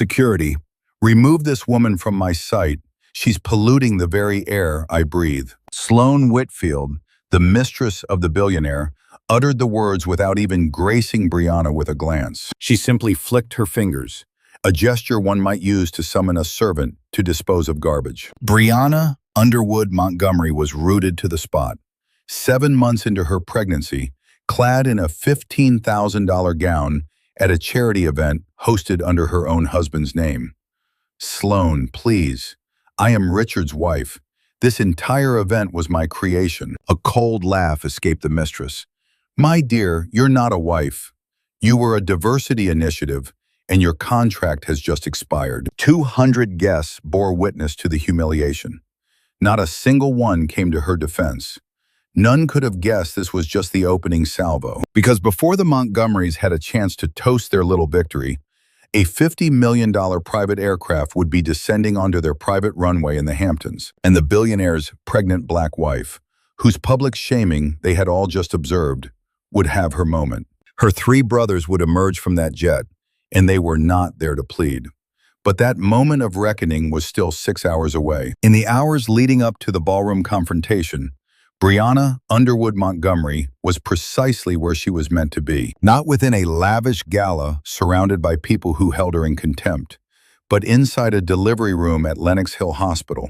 Security, remove this woman from my sight. She's polluting the very air I breathe. Sloane Whitfield, the mistress of the billionaire, uttered the words without even gracing Briana with a glance. She simply flicked her fingers, a gesture one might use to summon a servant to dispose of garbage. Briana Underwood Montgomery was rooted to the spot. 7 months into her pregnancy, clad in a $15,000 gown at a charity event hosted under her own husband's name. Sloane, please. I am Richard's wife. This entire event was my creation. A cold laugh escaped the mistress. My dear, you're not a wife. You were a diversity initiative, and your contract has just expired. 200 guests bore witness to the humiliation. Not a single one came to her defense. None could have guessed this was just the opening salvo. Because before the Montgomerys had a chance to toast their little victory, a $50 million private aircraft would be descending onto their private runway in the Hamptons, and the billionaire's pregnant black wife, whose public shaming they had all just observed, would have her moment. Her 3 brothers would emerge from that jet, and they were not there to plead. But that moment of reckoning was still 6 hours away. In the hours leading up to the ballroom confrontation, Briana Underwood Montgomery was precisely where she was meant to be, not within a lavish gala surrounded by people who held her in contempt, but inside a delivery room at Lenox Hill Hospital,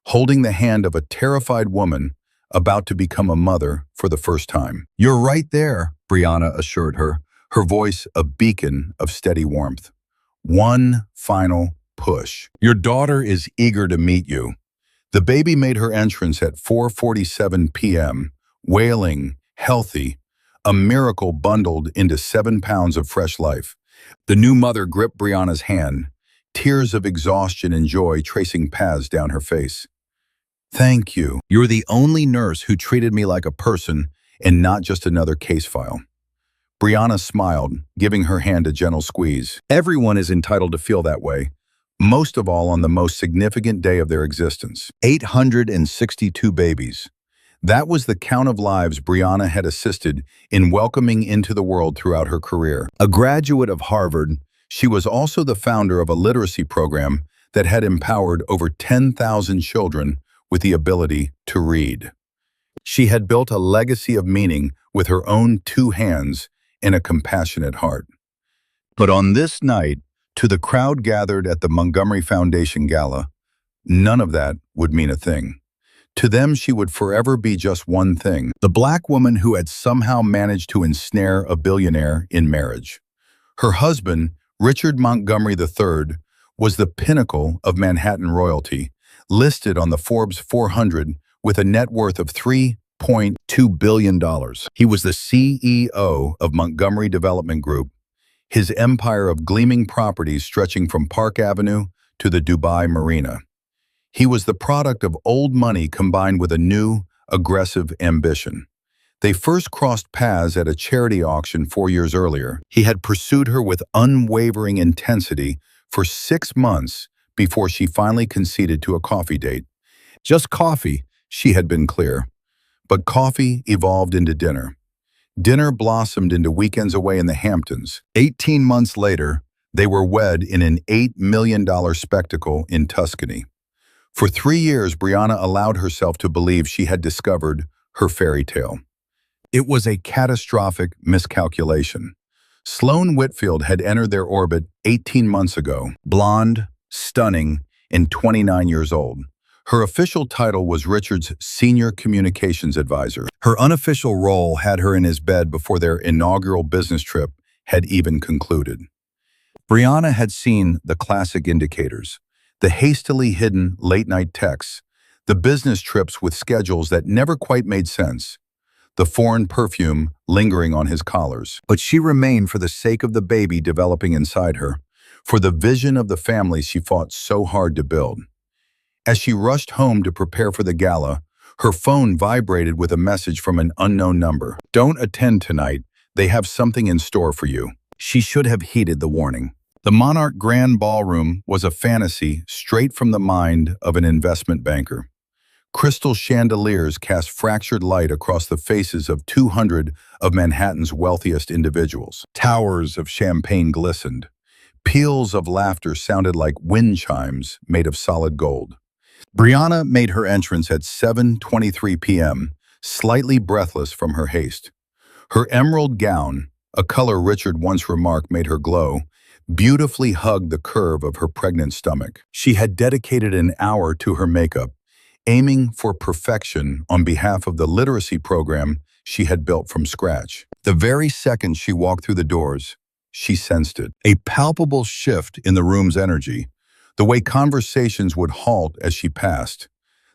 holding the hand of a terrified woman about to become a mother for the first time. "You're right there," Briana assured her, her voice a beacon of steady warmth. "One final push. Your daughter is eager to meet you." The baby made her entrance at 4:47 p.m., wailing, healthy, a miracle bundled into 7 pounds of fresh life. The new mother gripped Briana's hand, tears of exhaustion and joy tracing paths down her face. "Thank you. You're the only nurse who treated me like a person and not just another case file." Briana smiled, giving her hand a gentle squeeze. Everyone is entitled to feel that way, most of all on the most significant day of their existence. 862 babies. That was the count of lives Briana had assisted in welcoming into the world throughout her career. A graduate of Harvard, she was also the founder of a literacy program that had empowered over 10,000 children with the ability to read. She had built a legacy of meaning with her own 2 hands and a compassionate heart. But on this night, to the crowd gathered at the Montgomery Foundation gala, none of that would mean a thing. To them, she would forever be just one thing: the black woman who had somehow managed to ensnare a billionaire in marriage. Her husband, Richard Montgomery III, was the pinnacle of Manhattan royalty, listed on the Forbes 400 with a net worth of $3.2 billion. He was the CEO of Montgomery Development Group, his empire of gleaming properties stretching from Park Avenue to the Dubai Marina. He was the product of old money combined with a new, aggressive ambition. They first crossed paths at a charity auction 4 years earlier. He had pursued her with unwavering intensity for 6 months before she finally conceded to a coffee date. Just coffee, she had been clear. But coffee evolved into dinner. Dinner blossomed into weekends away in the Hamptons. 18 months later, they were wed in an $8 million spectacle in Tuscany. For 3 years, Briana allowed herself to believe she had discovered her fairy tale. It was a catastrophic miscalculation. Sloane Whitfield had entered their orbit 18 months ago, blonde, stunning, and 29 years old. Her official title was Richard's Senior Communications Advisor. Her unofficial role had her in his bed before their inaugural business trip had even concluded. Briana had seen the classic indicators: the hastily hidden late-night texts, the business trips with schedules that never quite made sense, the foreign perfume lingering on his collars. But she remained for the sake of the baby developing inside her, for the vision of the family she fought so hard to build. As she rushed home to prepare for the gala, her phone vibrated with a message from an unknown number. "Don't attend tonight. They have something in store for you." She should have heeded the warning. The Monarch Grand Ballroom was a fantasy straight from the mind of an investment banker. Crystal chandeliers cast fractured light across the faces of 200 of Manhattan's wealthiest individuals. Towers of champagne glistened. Peals of laughter sounded like wind chimes made of solid gold. Briana made her entrance at 7:23 p.m., slightly breathless from her haste. Her emerald gown, a color Richard once remarked made her glow, beautifully hugged the curve of her pregnant stomach. She had dedicated an hour to her makeup, aiming for perfection on behalf of the literacy program she had built from scratch. The very second she walked through the doors, she sensed it. A palpable shift in the room's energy, the way conversations would halt as she passed,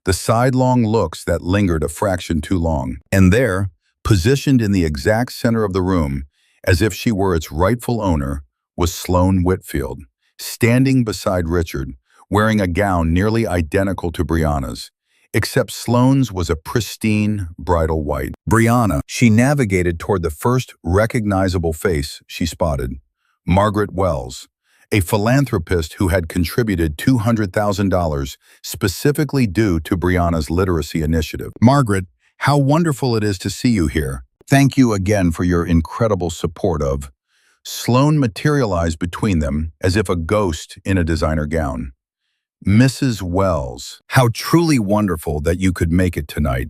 the sidelong looks that lingered a fraction too long. And there, positioned in the exact center of the room, as if she were its rightful owner, was Sloane Whitfield, standing beside Richard, wearing a gown nearly identical to Briana's, except Sloane's was a pristine bridal white. Briana, she navigated toward the first recognizable face she spotted, Margaret Wells, a philanthropist who had contributed $200,000 specifically due to Briana's literacy initiative. Margaret, how wonderful it is to see you here. Thank you again for your incredible support of. Sloane materialized between them as if a ghost in a designer gown. Mrs. Wells, how truly wonderful that you could make it tonight.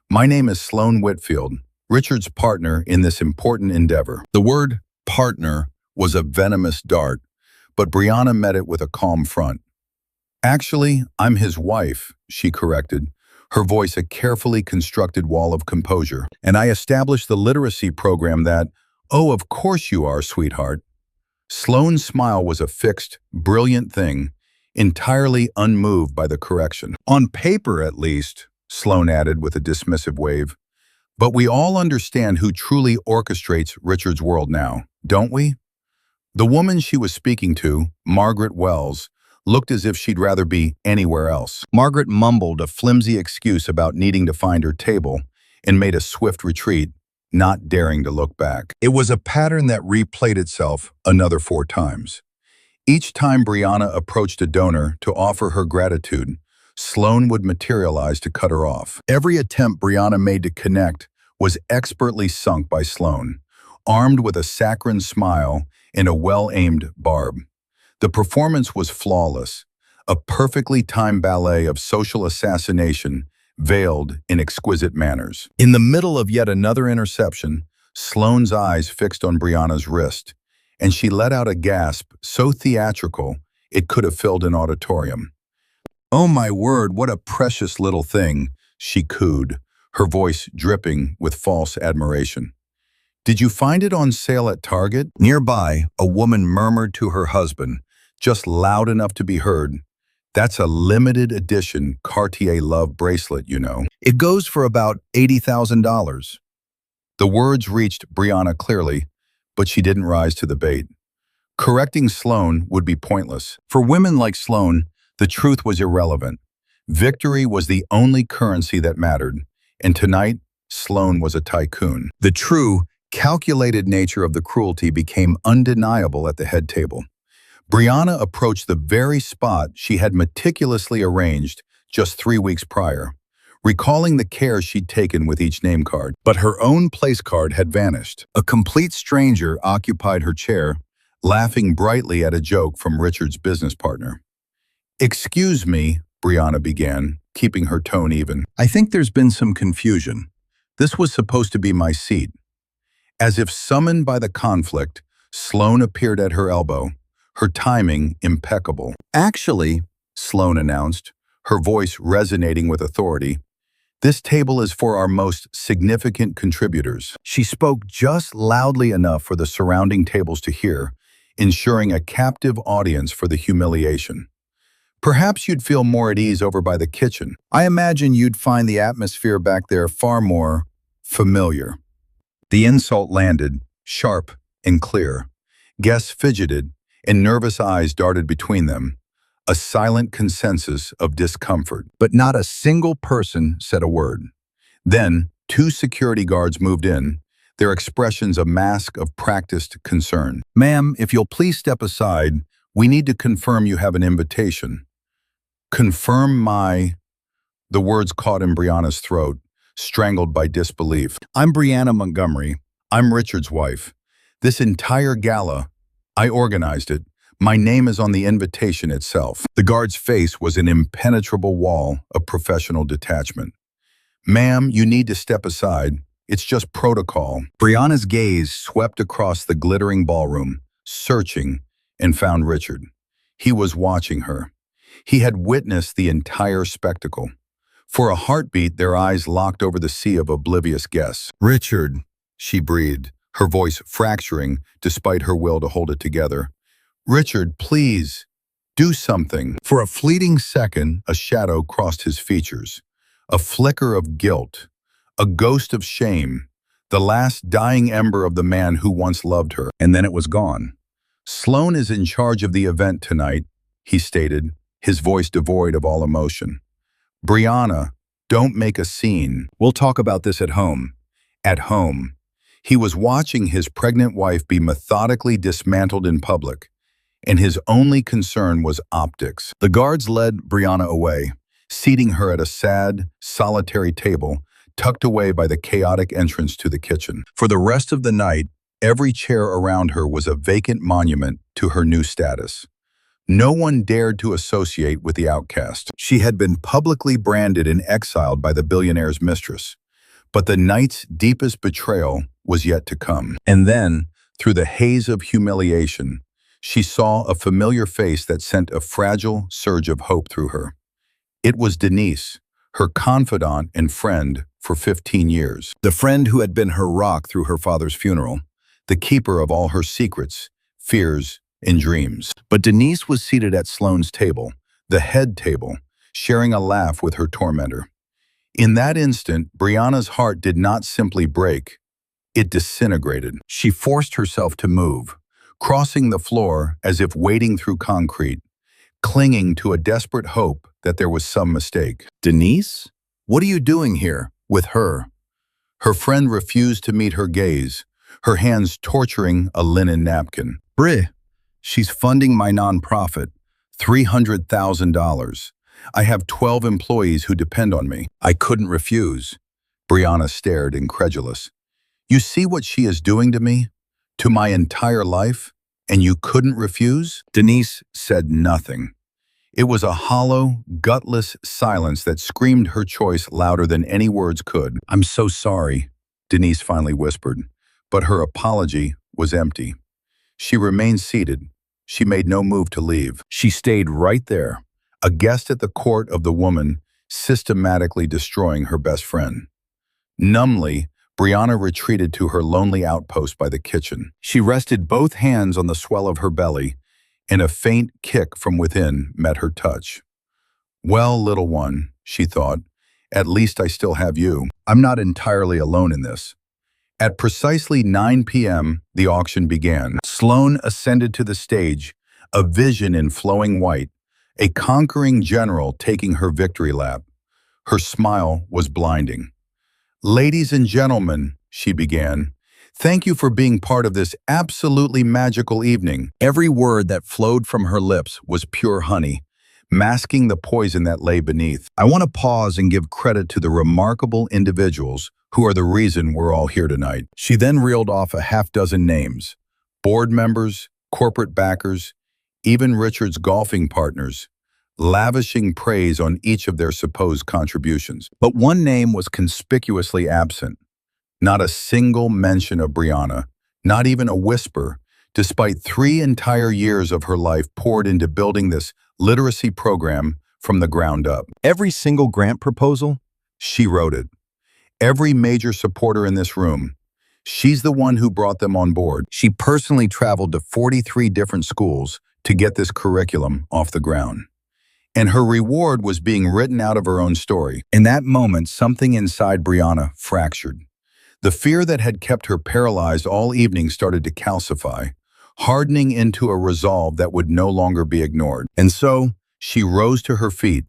My name is Sloane Whitfield, Richard's partner in this important endeavor. The word partner was a venomous dart, but Briana met it with a calm front. Actually, I'm his wife, she corrected, her voice a carefully constructed wall of composure. And I established the literacy program that, oh, of course you are, sweetheart. Sloane's smile was a fixed, brilliant thing, entirely unmoved by the correction. On paper, at least, Sloane added with a dismissive wave. But we all understand who truly orchestrates Richard's world now, don't we? The woman she was speaking to, Margaret Wells, looked as if she'd rather be anywhere else. Margaret mumbled a flimsy excuse about needing to find her table and made a swift retreat, not daring to look back. It was a pattern that replayed itself another 4 times. Each time Briana approached a donor to offer her gratitude, Sloane would materialize to cut her off. Every attempt Briana made to connect was expertly sunk by Sloane, armed with a saccharine smile and a well-aimed barb. The performance was flawless, a perfectly timed ballet of social assassination veiled in exquisite manners. In the middle of yet another interception, Sloane's eyes fixed on Briana's wrist, and she let out a gasp so theatrical it could have filled an auditorium. "Oh my word, what a precious little thing," she cooed, her voice dripping with false admiration. "Did you find it on sale at Target?" Nearby, a woman murmured to her husband, just loud enough to be heard, "That's a limited edition Cartier love bracelet, you know. It goes for about $80,000. The words reached Briana clearly, but she didn't rise to the bait. Correcting Sloane would be pointless. For women like Sloane, the truth was irrelevant. Victory was the only currency that mattered, and tonight, Sloane was a tycoon. The true, calculated nature of the cruelty became undeniable at the head table. Briana approached the very spot she had meticulously arranged just 3 weeks prior, recalling the care she'd taken with each name card. But her own place card had vanished. A complete stranger occupied her chair, laughing brightly at a joke from Richard's business partner. "Excuse me," Briana began, keeping her tone even. "I think there's been some confusion. This was supposed to be my seat." As if summoned by the conflict, Sloane appeared at her elbow, her timing impeccable. "Actually," Sloane announced, her voice resonating with authority, "this table is for our most significant contributors." She spoke just loudly enough for the surrounding tables to hear, ensuring a captive audience for the humiliation. "Perhaps you'd feel more at ease over by the kitchen. I imagine you'd find the atmosphere back there far more familiar." The insult landed, sharp and clear. Guests fidgeted, and nervous eyes darted between them, a silent consensus of discomfort. But not a single person said a word. Then, 2 security guards moved in, their expressions a mask of practiced concern. "Ma'am, if you'll please step aside, we need to confirm you have an invitation." "Confirm my—" The words caught in Briana's throat, strangled by disbelief. "I'm Briana Montgomery. I'm Richard's wife. This entire gala, I organized it, My name is on the invitation itself." The guard's face was an impenetrable wall of professional detachment. "Ma'am, you need to step aside. It's just protocol." Brianna's gaze swept across the glittering ballroom, searching, and found Richard. He was watching her. He had witnessed the entire spectacle. For a heartbeat, their eyes locked over the sea of oblivious guests. "Richard," she breathed, her voice fracturing despite her will to hold it together. "Richard, please, do something." For a fleeting second, a shadow crossed his features. A flicker of guilt, a ghost of shame, the last dying ember of the man who once loved her, and then it was gone. "Sloan is in charge of the event tonight," he stated, his voice devoid of all emotion. "Briana, don't make a scene. We'll talk about this at home." At home. He was watching his pregnant wife be methodically dismantled in public, and his only concern was optics. The guards led Briana away, seating her at a sad, solitary table tucked away by the chaotic entrance to the kitchen. For the rest of the night, every chair around her was a vacant monument to her new status. No one dared to associate with the outcast. She had been publicly branded and exiled by the billionaire's mistress. But the night's deepest betrayal was yet to come. And then, through the haze of humiliation, she saw a familiar face that sent a fragile surge of hope through her. It was Denise, her confidant and friend for 15 years. The friend who had been her rock through her father's funeral, the keeper of all her secrets, fears, and dreams. But Denise was seated at Sloane's table, the head table, sharing a laugh with her tormentor. In that instant, Brianna's heart did not simply break, it disintegrated. She forced herself to move, crossing the floor as if wading through concrete, clinging to a desperate hope that there was some mistake. "Denise? What are you doing here, with her?" Her friend refused to meet her gaze, her hands torturing a linen napkin. "Bri, she's funding my nonprofit, $300,000. I have 12 employees who depend on me." I couldn't refuse. Briana stared, incredulous. "You see what she is doing to me? To my entire life? And you couldn't refuse?" Denise said nothing. It was a hollow, gutless silence that screamed her choice louder than any words could. "I'm so sorry," Denise finally whispered, but her apology was empty. She remained seated. She made no move to leave. She stayed right there, a guest at the court of the woman systematically destroying her best friend. Numbly, Briana retreated to her lonely outpost by the kitchen. She rested both hands on the swell of her belly, and a faint kick from within met her touch. "Well, little one," she thought, "at least I still have you. I'm not entirely alone in this." At precisely 9 p.m., the auction began. Sloan ascended to the stage, a vision in flowing white, a conquering general taking her victory lap. Her smile was blinding. "Ladies and gentlemen," she began, "thank you for being part of this absolutely magical evening." Every word that flowed from her lips was pure honey, masking the poison that lay beneath. "I want to pause and give credit to the remarkable individuals who are the reason we're all here tonight." She then reeled off a half-dozen names: board members, corporate backers, even Richard's golfing partners, lavishing praise on each of their supposed contributions. But one name was conspicuously absent. Not a single mention of Briana, not even a whisper, despite 3 entire years of her life poured into building this literacy program from the ground up. "Every single grant proposal, she wrote it. Every major supporter in this room, she's the one who brought them on board. She personally traveled to 43 different schools to get this curriculum off the ground. And her reward was being written out of her own story." In that moment, something inside Briana fractured. The fear that had kept her paralyzed all evening started to calcify, hardening into a resolve that would no longer be ignored. And so, she rose to her feet.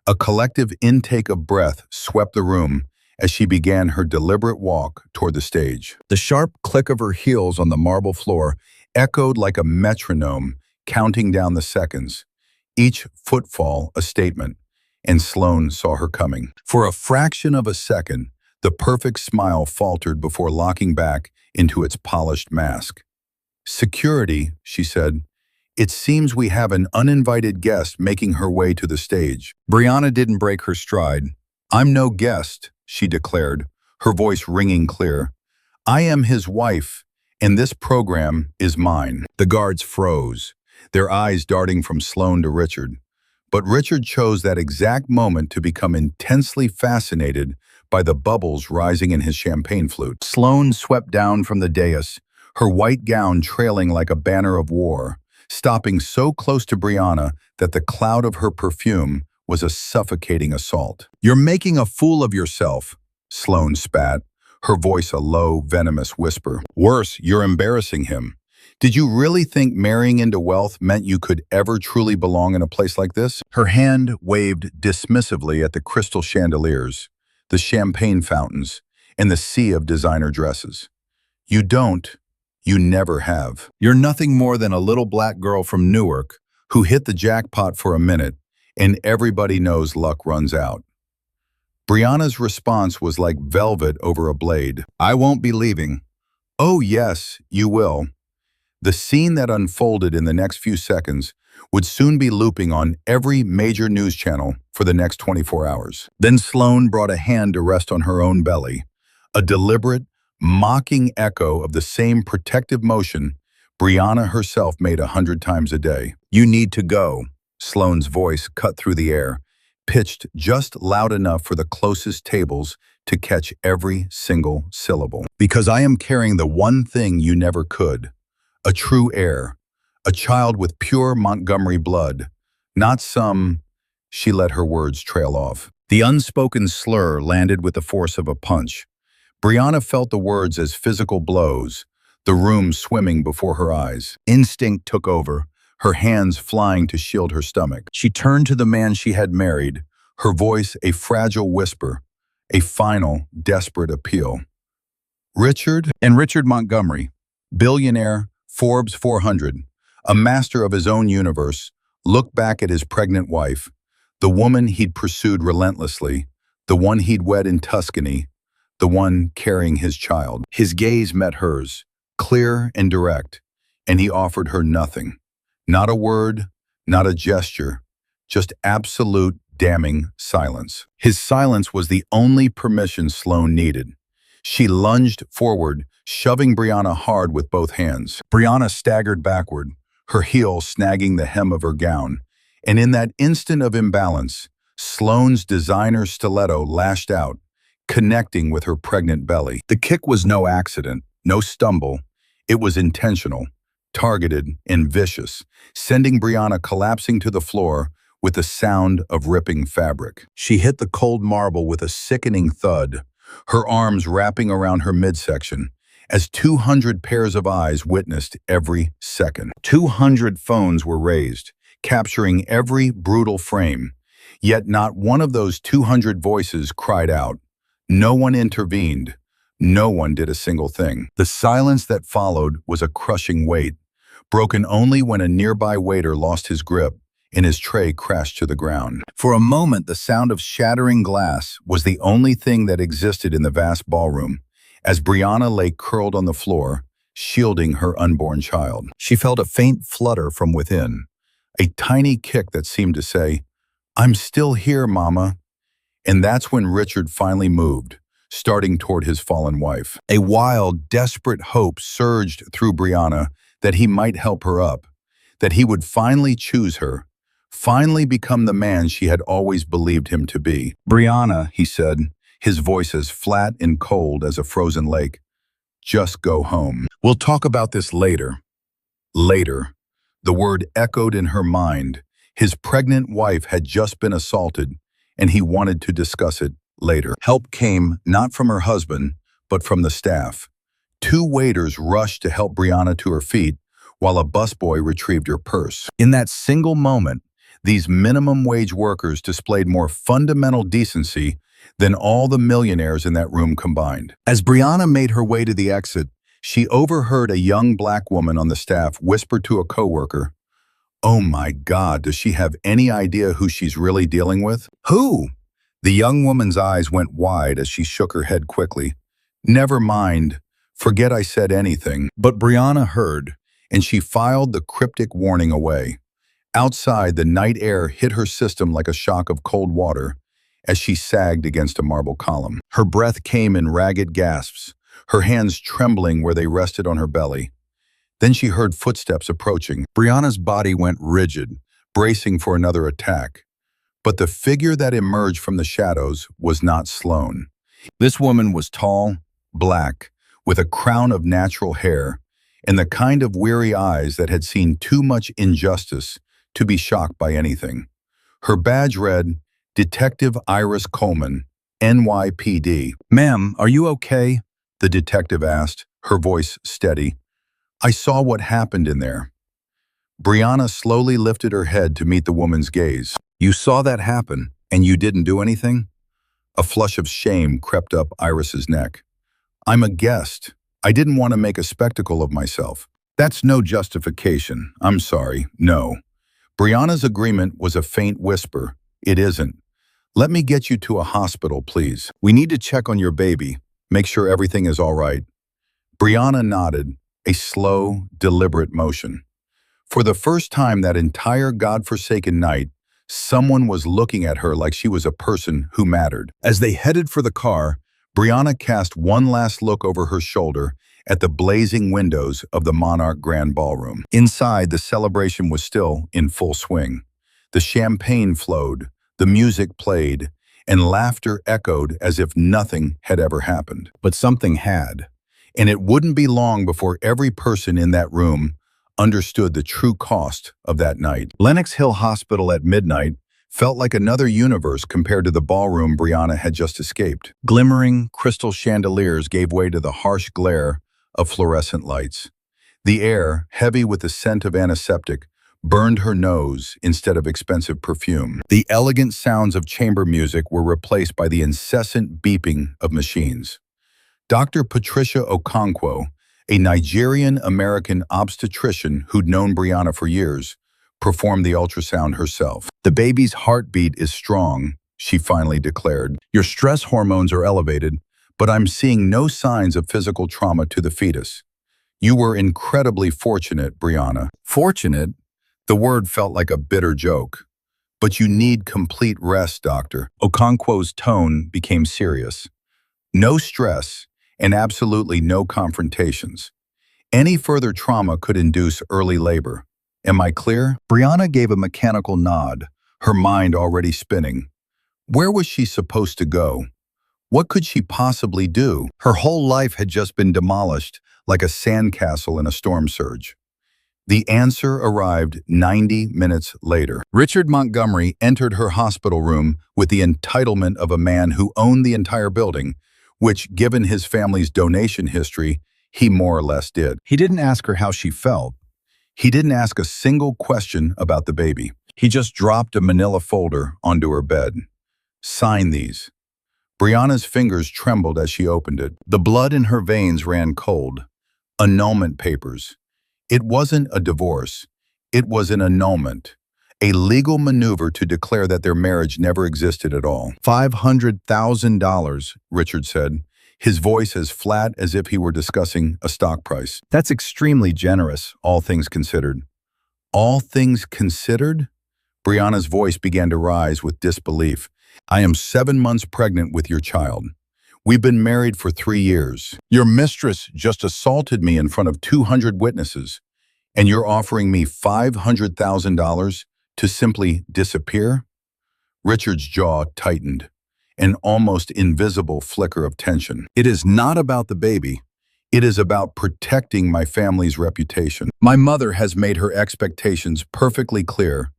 A collective intake of breath swept the room as she began her deliberate walk toward the stage. The sharp click of her heels on the marble floor echoed like a metronome, counting down the seconds. Each footfall a statement, and Sloan saw her coming. For a fraction of a second, the perfect smile faltered before locking back into its polished mask. "Security," she said, It seems we have an uninvited guest making her way to the stage. Briana didn't break her stride. I'm no guest, she declared, her voice ringing clear. I am his wife, and this program is mine. The guards froze, their eyes darting from Sloane to Richard. But Richard chose that exact moment to become intensely fascinated by the bubbles rising in his champagne flute. Sloane swept down from the dais, her white gown trailing like a banner of war, stopping so close to Briana that the cloud of her perfume was a suffocating assault. You're making a fool of yourself, Sloane spat, her voice a low, venomous whisper. Worse, you're embarrassing him. Did you really think marrying into wealth meant you could ever truly belong in a place like this? Her hand waved dismissively at the crystal chandeliers, the champagne fountains, and the sea of designer dresses. You don't. You never have. You're nothing more than a little black girl from Newark who hit the jackpot for a minute, and everybody knows luck runs out. Briana's response was like velvet over a blade. I won't be leaving. Oh yes, you will. The scene that unfolded in the next few seconds would soon be looping on every major news channel for the next 24 hours. Then Sloane brought a hand to rest on her own belly, a deliberate, mocking echo of the same protective motion Briana herself made 100 times a day. You need to go, Sloane's voice cut through the air, pitched just loud enough for the closest tables to catch every single syllable. Because I am carrying the one thing you never could, a true heir, a child with pure Montgomery blood, not some. She let her words trail off. The unspoken slur landed with the force of a punch. Briana felt the words as physical blows, the room swimming before her eyes. Instinct took over, her hands flying to shield her stomach. She turned to the man she had married, her voice a fragile whisper, a final, desperate appeal. Richard Montgomery, billionaire, Forbes 400, a master of his own universe, looked back at his pregnant wife, the woman he'd pursued relentlessly, the one he'd wed in Tuscany, the one carrying his child. His gaze met hers, clear and direct, and he offered her nothing. Not a word, not a gesture, just absolute damning silence. His silence was the only permission Sloane needed. She lunged forward, shoving Briana hard with both hands. Briana staggered backward, her heel snagging the hem of her gown, and in that instant of imbalance, Sloane's designer stiletto lashed out, connecting with her pregnant belly. The kick was no accident, no stumble. It was intentional, targeted, and vicious, sending Briana collapsing to the floor with the sound of ripping fabric. She hit the cold marble with a sickening thud, her arms wrapping around her midsection, as 200 pairs of eyes witnessed every second. 200 phones were raised, capturing every brutal frame, yet not one of those 200 voices cried out. No one intervened. No one did a single thing. The silence that followed was a crushing weight, broken only when a nearby waiter lost his grip and his tray crashed to the ground. For a moment, the sound of shattering glass was the only thing that existed in the vast ballroom, as Briana lay curled on the floor, shielding her unborn child. She felt a faint flutter from within, a tiny kick that seemed to say, I'm still here, Mama. And that's when Richard finally moved, starting toward his fallen wife. A wild, desperate hope surged through Briana that he might help her up, that he would finally choose her, finally become the man she had always believed him to be. Briana, he said, his voice as flat and cold as a frozen lake, just go home. We'll talk about this later. Later. The word echoed in her mind. His pregnant wife had just been assaulted, and he wanted to discuss it later. Help came not from her husband, but from the staff. 2 waiters rushed to help Briana to her feet, while a busboy retrieved her purse. In that single moment, these minimum wage workers displayed more fundamental decency than all the millionaires in that room combined. As Briana made her way to the exit, she overheard a young black woman on the staff whisper to a coworker, "Oh my God, does she have any idea who she's really dealing with?" "Who?" The young woman's eyes went wide as she shook her head quickly. "Never mind. Forget I said anything." But Briana heard, and she filed the cryptic warning away. Outside, the night air hit her system like a shock of cold water as she sagged against a marble column. Her breath came in ragged gasps, her hands trembling where they rested on her belly. Then she heard footsteps approaching. Briana's body went rigid, bracing for another attack. But the figure that emerged from the shadows was not Sloane. This woman was tall, black, with a crown of natural hair, and the kind of weary eyes that had seen too much injustice to be shocked by anything. Her badge read, Detective Iris Coleman, NYPD. "Ma'am, are you okay?" the detective asked, her voice steady. "I saw what happened in there." Briana slowly lifted her head to meet the woman's gaze. "You saw that happen, and you didn't do anything?" A flush of shame crept up Iris's neck. "I'm a guest. I didn't want to make a spectacle of myself." "That's no justification. I'm sorry, no." Briana's agreement was a faint whisper. "It isn't. Let me get you to a hospital, please. We need to check on your baby, make sure everything is all right." Briana nodded, a slow, deliberate motion. For the first time that entire godforsaken night, someone was looking at her like she was a person who mattered. As they headed for the car, Briana cast one last look over her shoulder at the blazing windows of the Monarch Grand Ballroom. Inside, the celebration was still in full swing. The champagne flowed, the music played, and laughter echoed as if nothing had ever happened. But something had, and it wouldn't be long before every person in that room understood the true cost of that night. Lenox Hill Hospital at midnight felt like another universe compared to the ballroom Briana had just escaped. Glimmering crystal chandeliers gave way to the harsh glare of fluorescent lights. The air, heavy with the scent of antiseptic, burned her nose instead of expensive perfume. The elegant sounds of chamber music were replaced by the incessant beeping of machines. Dr. Patricia Okonkwo, a Nigerian-American obstetrician who'd known Briana for years, performed the ultrasound herself. "The baby's heartbeat is strong," she finally declared. "Your stress hormones are elevated, but I'm seeing no signs of physical trauma to the fetus. You were incredibly fortunate, Briana." "Fortunate?" The word felt like a bitter joke. "But you need complete rest, doctor." Okonkwo's tone became serious. "No stress, and absolutely no confrontations. Any further trauma could induce early labor. Am I clear?" Briana gave a mechanical nod, her mind already spinning. Where was she supposed to go? What could she possibly do? Her whole life had just been demolished like a sandcastle in a storm surge. The answer arrived 90 minutes later. Richard Montgomery entered her hospital room with the entitlement of a man who owned the entire building, which, given his family's donation history, he more or less did. He didn't ask her how she felt. He didn't ask a single question about the baby. He just dropped a manila folder onto her bed. "Sign these." Briana's fingers trembled as she opened it. The blood in her veins ran cold. Annulment papers. It wasn't a divorce. It was an annulment. A legal maneuver to declare that their marriage never existed at all. $500,000, Richard said, his voice as flat as if he were discussing a stock price. "That's extremely generous, all things considered." "All things considered?" Briana's voice began to rise with disbelief. "I am 7 months pregnant with your child. We've been married for 3 years. Your mistress just assaulted me in front of 200 witnesses, and you're offering me $500,000 to simply disappear?" Richard's jaw tightened, an almost invisible flicker of tension. "It is not about the baby. It is about protecting my family's reputation. My mother has made her expectations perfectly clear."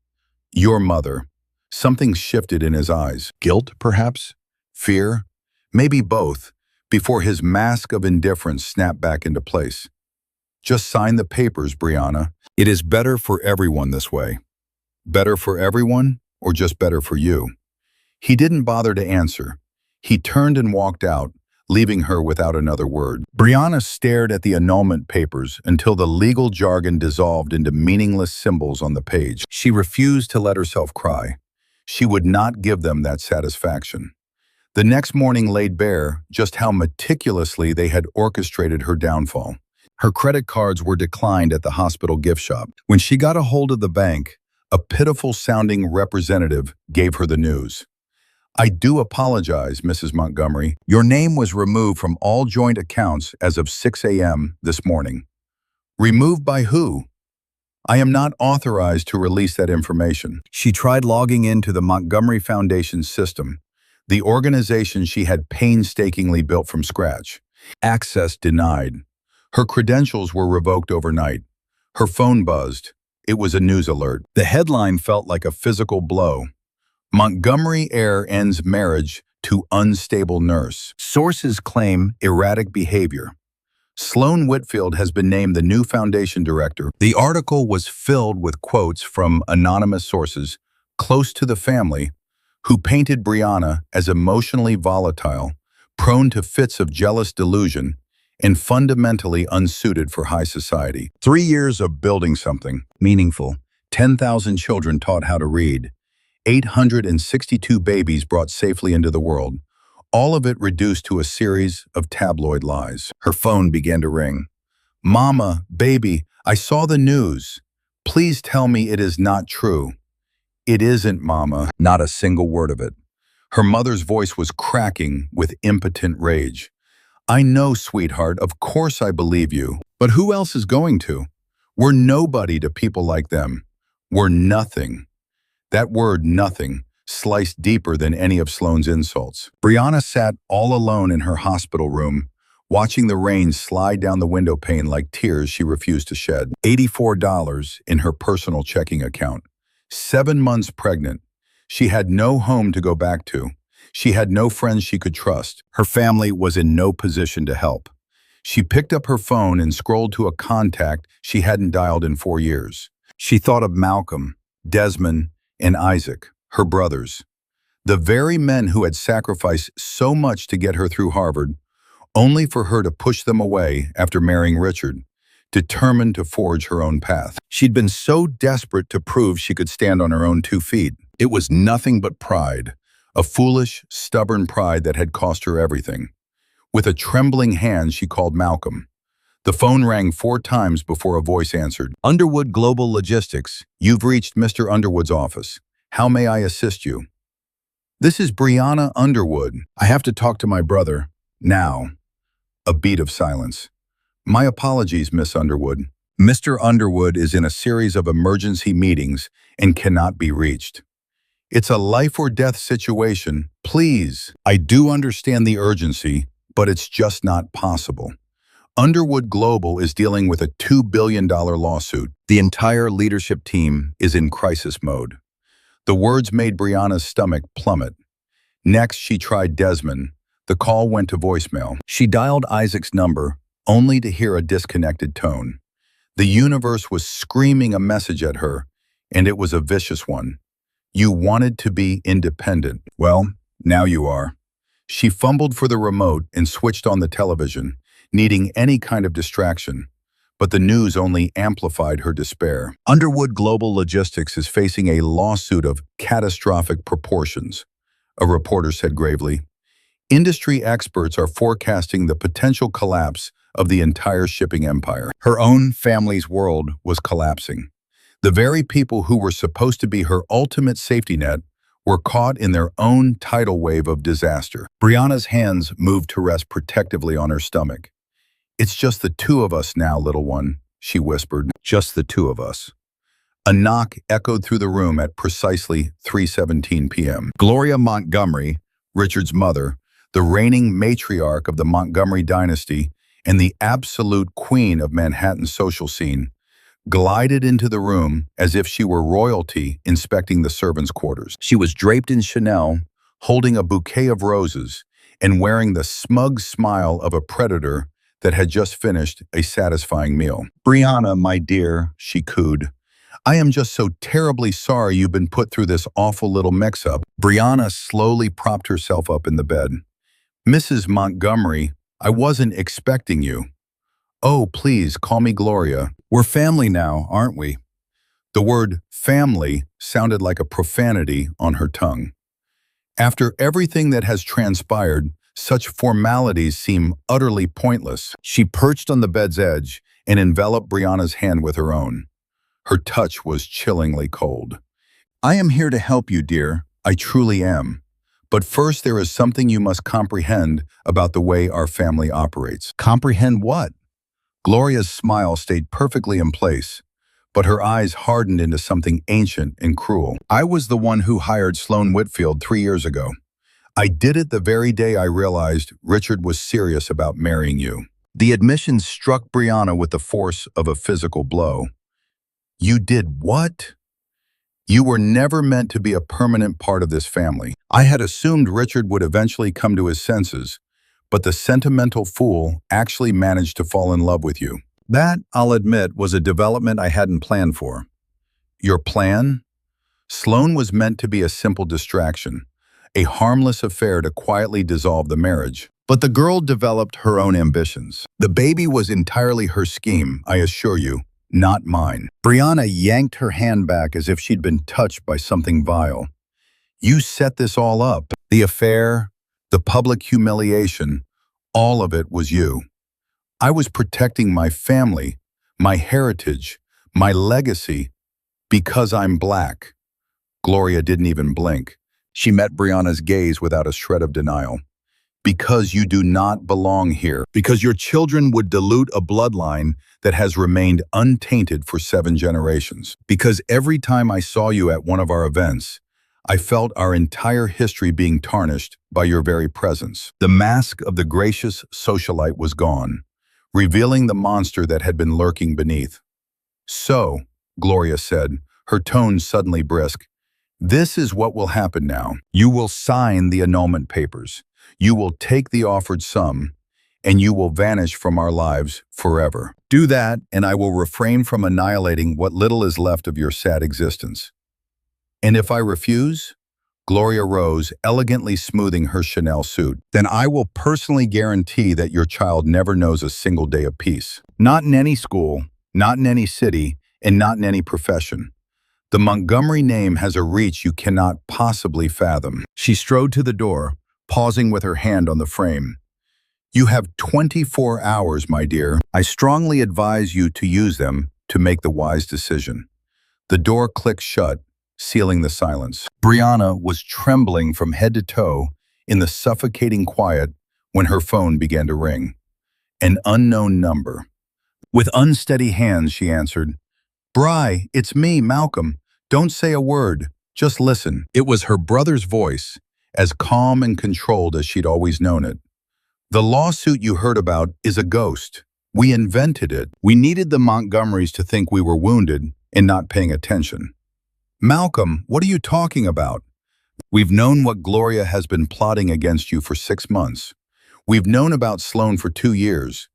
"Your mother." Something shifted in his eyes. Guilt, perhaps? Fear? Maybe both, before his mask of indifference snapped back into place. "Just sign the papers, Briana. It is better for everyone this way." Better for everyone, or just better for you? He didn't bother to answer. He turned and walked out, leaving her without another word. Briana stared at the annulment papers until the legal jargon dissolved into meaningless symbols on the page. She refused to let herself cry. She would not give them that satisfaction. The next morning laid bare just how meticulously they had orchestrated her downfall. Her credit cards were declined at the hospital gift shop. When she got a hold of the bank, a pitiful-sounding representative gave her the news. "I do apologize, Mrs. Montgomery. Your name was removed from all joint accounts as of 6 a.m. this morning." "Removed by who?" "I am not authorized to release that information." She tried logging into the Montgomery Foundation system, the organization she had painstakingly built from scratch. Access denied. Her credentials were revoked overnight. Her phone buzzed. It was a news alert. The headline felt like a physical blow. "Montgomery heir ends marriage to unstable nurse. Sources claim erratic behavior. Sloan Whitfield has been named the new foundation director." The article was filled with quotes from anonymous sources close to the family who painted Briana as emotionally volatile, prone to fits of jealous delusion, and fundamentally unsuited for high society. 3 years of building something meaningful, 10,000 children taught how to read, 862 babies brought safely into the world, all of it reduced to a series of tabloid lies. Her phone began to ring. "Mama, baby, I saw the news. Please tell me it is not true." "It isn't, Mama." Not a single word of it. Her mother's voice was cracking with impotent rage. "I know, sweetheart, of course I believe you. But who else is going to? We're nobody to people like them. We're nothing." That word, nothing, sliced deeper than any of Sloan's insults. Briana sat all alone in her hospital room, watching the rain slide down the window pane like tears she refused to shed. $84 in her personal checking account. 7 months pregnant. She had no home to go back to. She had no friends she could trust. Her family was in no position to help. She picked up her phone and scrolled to a contact she hadn't dialed in 4 years. She thought of Malcolm, Desmond, and Isaac, her brothers. The very men who had sacrificed so much to get her through Harvard, only for her to push them away after marrying Richard, determined to forge her own path. She'd been so desperate to prove she could stand on her own 2 feet. It was nothing but pride, a foolish, stubborn pride that had cost her everything. With a trembling hand, she called Malcolm. The phone rang 4 times before a voice answered. "Underwood Global Logistics. You've reached Mr. Underwood's office. How may I assist you?" "This is Briana Underwood. I have to talk to my brother. Now." A beat of silence. "My apologies, Miss Underwood. Mr. Underwood is in a series of emergency meetings and cannot be reached. It's a life-or-death situation. Please. I do understand the urgency, but it's just not possible. Underwood Global is dealing with a $2 billion lawsuit. The entire leadership team is in crisis mode." The words made Briana's stomach plummet. Next, she tried Desmond. The call went to voicemail. She dialed Isaac's number, only to hear a disconnected tone. The universe was screaming a message at her, and it was a vicious one. "You wanted to be independent. Well, now you are." She fumbled for the remote and switched on the television, needing any kind of distraction. But the news only amplified her despair. Underwood Global Logistics is facing a lawsuit of catastrophic proportions, a reporter said gravely. Industry experts are forecasting the potential collapse of the entire shipping empire. Her own family's world was collapsing. The very people who were supposed to be her ultimate safety net were caught in their own tidal wave of disaster. Briana's hands moved to rest protectively on her stomach. "It's just the 2 of us now, little one," she whispered. "Just the 2 of us." A knock echoed through the room at precisely 3:17 p.m. Gloria Montgomery, Richard's mother, the reigning matriarch of the Montgomery dynasty and the absolute queen of Manhattan's social scene, glided into the room as if she were royalty inspecting the servants' quarters. She was draped in Chanel, holding a bouquet of roses, and wearing the smug smile of a predator that had just finished a satisfying meal. "Briana, my dear," she cooed, "I am just so terribly sorry you've been put through this awful little mix-up." Briana slowly propped herself up in the bed. "Mrs. Montgomery, I wasn't expecting you." "Oh, please, call me Gloria. We're family now, aren't we?" The word family sounded like a profanity on her tongue. After everything that has transpired, such formalities seem utterly pointless. She perched on the bed's edge and enveloped Brianna's hand with her own. Her touch was chillingly cold. I am here to help you, dear. I truly am. But first there is something you must comprehend about the way our family operates. Comprehend what? Gloria's smile stayed perfectly in place, but her eyes hardened into something ancient and cruel. I was the one who hired Sloane Whitfield 3 years ago. I did it the very day I realized Richard was serious about marrying you. The admission struck Brianna with the force of a physical blow. You did what? You were never meant to be a permanent part of this family. I had assumed Richard would eventually come to his senses, but the sentimental fool actually managed to fall in love with you. That, I'll admit, was a development I hadn't planned for. Your plan? Sloane was meant to be a simple distraction, a harmless affair to quietly dissolve the marriage. But the girl developed her own ambitions. The baby was entirely her scheme, I assure you, not mine. Brianna yanked her hand back as if she'd been touched by something vile. You set this all up. The affair, the public humiliation, all of it was you. I was protecting my family, my heritage, my legacy, because I'm black. Gloria didn't even blink. She met Brianna's gaze without a shred of denial. Because you do not belong here. Because your children would dilute a bloodline that has remained untainted for 7 generations. Because every time I saw you at one of our events, I felt our entire history being tarnished by your very presence. The mask of the gracious socialite was gone, revealing the monster that had been lurking beneath. So, Gloria said, her tone suddenly brisk, this is what will happen now. You will sign the annulment papers. You will take the offered sum, and you will vanish from our lives forever. Do that, and I will refrain from annihilating what little is left of your sad existence. And if I refuse? Gloria rose, elegantly smoothing her Chanel suit. Then I will personally guarantee that your child never knows a single day of peace. Not in any school, not in any city, and not in any profession. The Montgomery name has a reach you cannot possibly fathom. She strode to the door, pausing with her hand on the frame. You have 24 hours, my dear. I strongly advise you to use them to make the wise decision. The door clicked shut, sealing the silence. Brianna was trembling from head to toe in the suffocating quiet when her phone began to ring. An unknown number. With unsteady hands, she answered, Bri, it's me, Malcolm. Don't say a word. Just listen. It was her brother's voice, as calm and controlled as she'd always known it. The lawsuit you heard about is a ghost. We invented it. We needed the Montgomerys to think we were wounded and not paying attention. Malcolm, what are you talking about? We've known what Gloria has been plotting against you for 6 months. We've known about Sloane for 2 years.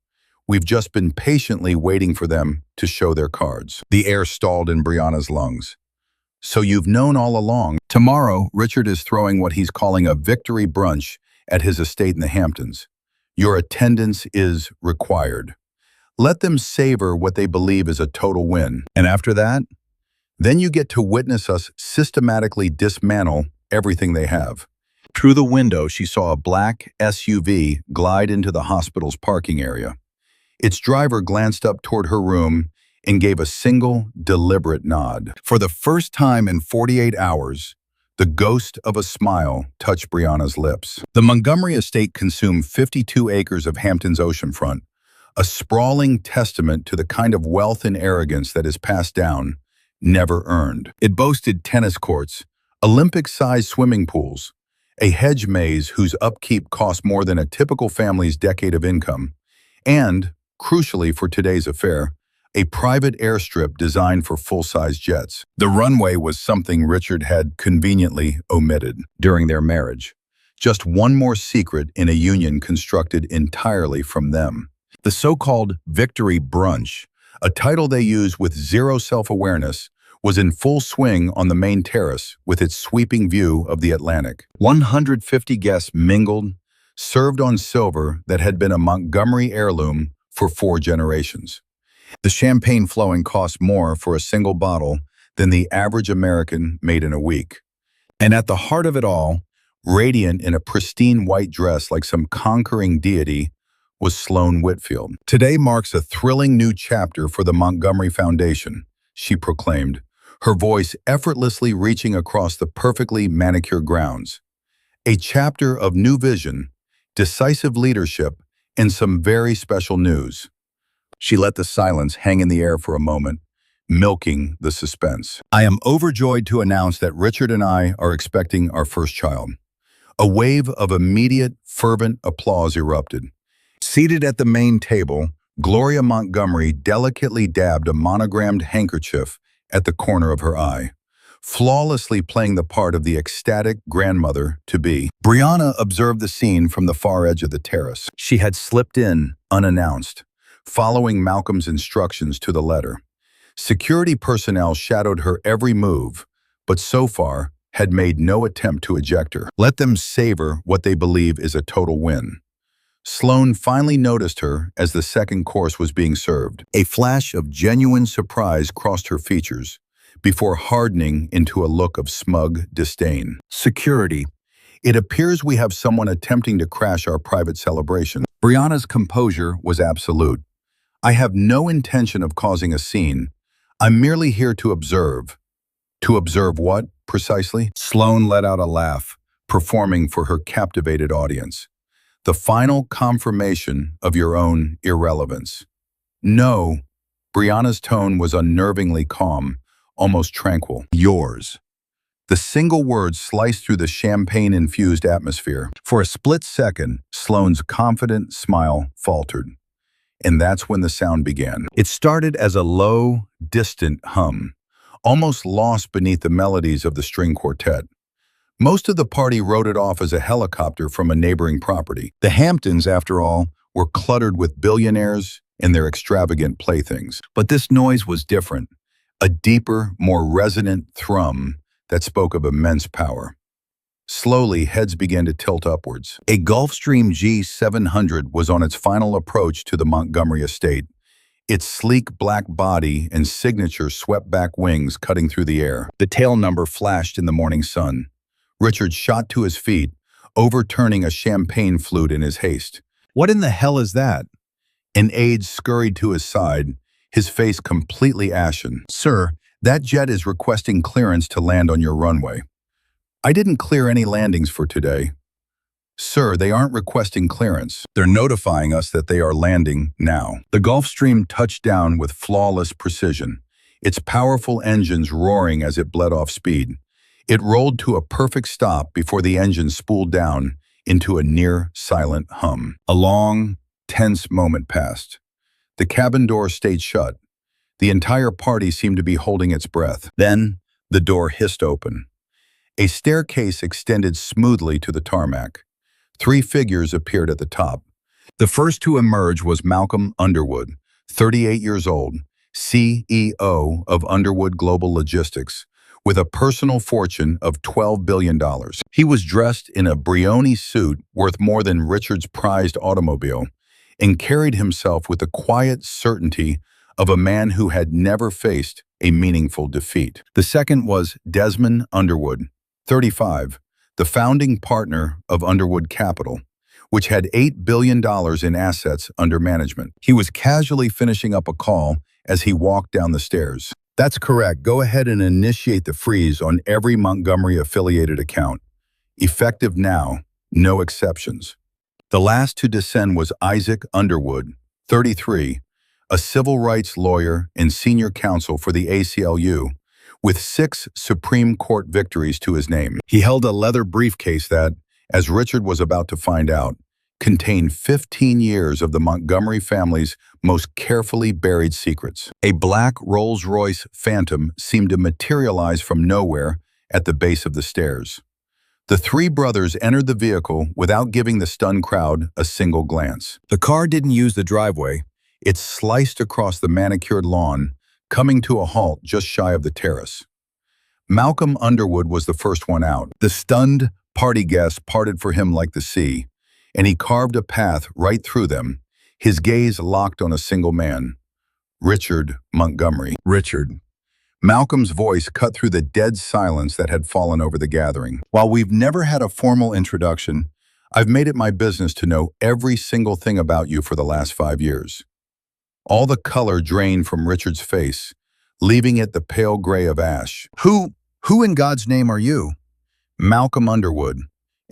We've just been patiently waiting for them to show their cards. The air stalled in Brianna's lungs. So you've known all along. Tomorrow, Richard is throwing what he's calling a victory brunch at his estate in the Hamptons. Your attendance is required. Let them savor what they believe is a total win. And after that, then you get to witness us systematically dismantle everything they have. Through the window, she saw a black SUV glide into the hospital's parking area. Its driver glanced up toward her room and gave a single, deliberate nod. For the first time in 48 hours, the ghost of a smile touched Brianna's lips. The Montgomery estate consumed 52 acres of Hampton's oceanfront, a sprawling testament to the kind of wealth and arrogance that is passed down, never earned. It boasted tennis courts, Olympic-sized swimming pools, a hedge maze whose upkeep cost more than a typical family's decade of income, and, crucially for today's affair, a private airstrip designed for full-size jets. The runway was something Richard had conveniently omitted during their marriage. Just one more secret in a union constructed entirely from them. The so-called victory brunch, a title they use with zero self-awareness, was in full swing on the main terrace with its sweeping view of the Atlantic. 150 guests mingled, served on silver that had been a Montgomery heirloom for 4 generations. The champagne flowing cost more for a single bottle than the average American made in a week. And at the heart of it all, radiant in a pristine white dress like some conquering deity, was Sloane Whitfield. "Today marks a thrilling new chapter for the Montgomery Foundation," she proclaimed, her voice effortlessly reaching across the perfectly manicured grounds. "A chapter of new vision, decisive leadership, and some very special news." She let the silence hang in the air for a moment, milking the suspense. "I am overjoyed to announce that Richard and I are expecting our first child." A wave of immediate, fervent applause erupted. Seated at the main table, Gloria Montgomery delicately dabbed a monogrammed handkerchief at the corner of her eye, flawlessly playing the part of the ecstatic grandmother-to-be. Briana observed the scene from the far edge of the terrace. She had slipped in, unannounced, following Malcolm's instructions to the letter. Security personnel shadowed her every move, but so far had made no attempt to eject her. Let them savor what they believe is a total win. Sloane finally noticed her as the second course was being served. A flash of genuine surprise crossed her features, before hardening into a look of smug disdain. "Security. It appears we have someone attempting to crash our private celebration." Brianna's composure was absolute. "I have no intention of causing a scene. I'm merely here to observe." "To observe what, precisely?" Sloane let out a laugh, performing for her captivated audience. "The final confirmation of your own irrelevance." "No." Brianna's tone was unnervingly calm, almost tranquil. "Yours." The single word sliced through the champagne-infused atmosphere. For a split second, Sloane's confident smile faltered. And that's when the sound began. It started as a low, distant hum, almost lost beneath the melodies of the string quartet. Most of the party wrote it off as a helicopter from a neighboring property. The Hamptons, after all, were cluttered with billionaires and their extravagant playthings. But this noise was different, a deeper, more resonant thrum that spoke of immense power. Slowly, heads began to tilt upwards. A Gulfstream G700 was on its final approach to the Montgomery estate, its sleek black body and signature swept-back wings cutting through the air. The tail number flashed in the morning sun. Richard shot to his feet, overturning a champagne flute in his haste. "What in the hell is that?" An aide scurried to his side, his face completely ashen. "Sir, that jet is requesting clearance to land on your runway." "I didn't clear any landings for today." "Sir, they aren't requesting clearance. They're notifying us that they are landing now." The Gulfstream touched down with flawless precision, its powerful engines roaring as it bled off speed. It rolled to a perfect stop before the engine spooled down into a near-silent hum. A long, tense moment passed. The cabin door stayed shut. The entire party seemed to be holding its breath. Then, the door hissed open. A staircase extended smoothly to the tarmac. 3 figures appeared at the top. The first to emerge was Malcolm Underwood, 38 years old, CEO of Underwood Global Logistics, with a personal fortune of $12 billion. He was dressed in a Brioni suit worth more than Richard's prized automobile, and carried himself with the quiet certainty of a man who had never faced a meaningful defeat. The second was Desmond Underwood, 35, the founding partner of Underwood Capital, which had $8 billion in assets under management. He was casually finishing up a call as he walked down the stairs. "That's correct. Go ahead and initiate the freeze on every Montgomery-affiliated account. Effective now, no exceptions." The last to descend was Isaac Underwood, 33, a civil rights lawyer and senior counsel for the ACLU, with 6 Supreme Court victories to his name. He held a leather briefcase that, as Richard was about to find out, contained 15 years of the Montgomery family's most carefully buried secrets. A black Rolls-Royce Phantom seemed to materialize from nowhere at the base of the stairs. The 3 brothers entered the vehicle without giving the stunned crowd a single glance. The car didn't use the driveway. It sliced across the manicured lawn, coming to a halt just shy of the terrace. Malcolm Underwood was the first one out. The stunned party guests parted for him like the sea, and he carved a path right through them, his gaze locked on a single man, Richard Montgomery. "Richard." Malcolm's voice cut through the dead silence that had fallen over the gathering. "While we've never had a formal introduction, I've made it my business to know every single thing about you for the last 5 years. All the color drained from Richard's face, leaving it the pale gray of ash. Who in God's name are you? Malcolm Underwood.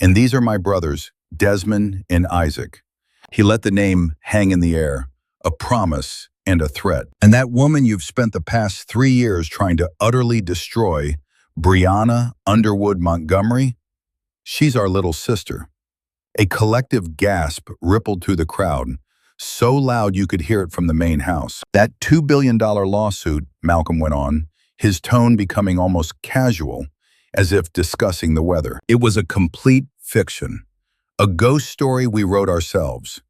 And these are my brothers, Desmond and Isaac. He let the name hang in the air, a promise and a threat. And that woman you've spent the past 3 years trying to utterly destroy, Briana Underwood Montgomery, she's our little sister. A collective gasp rippled through the crowd, so loud you could hear it from the main house. That $2 billion lawsuit, Malcolm went on, his tone becoming almost casual, as if discussing the weather. It was a complete fiction, a ghost story we wrote ourselves.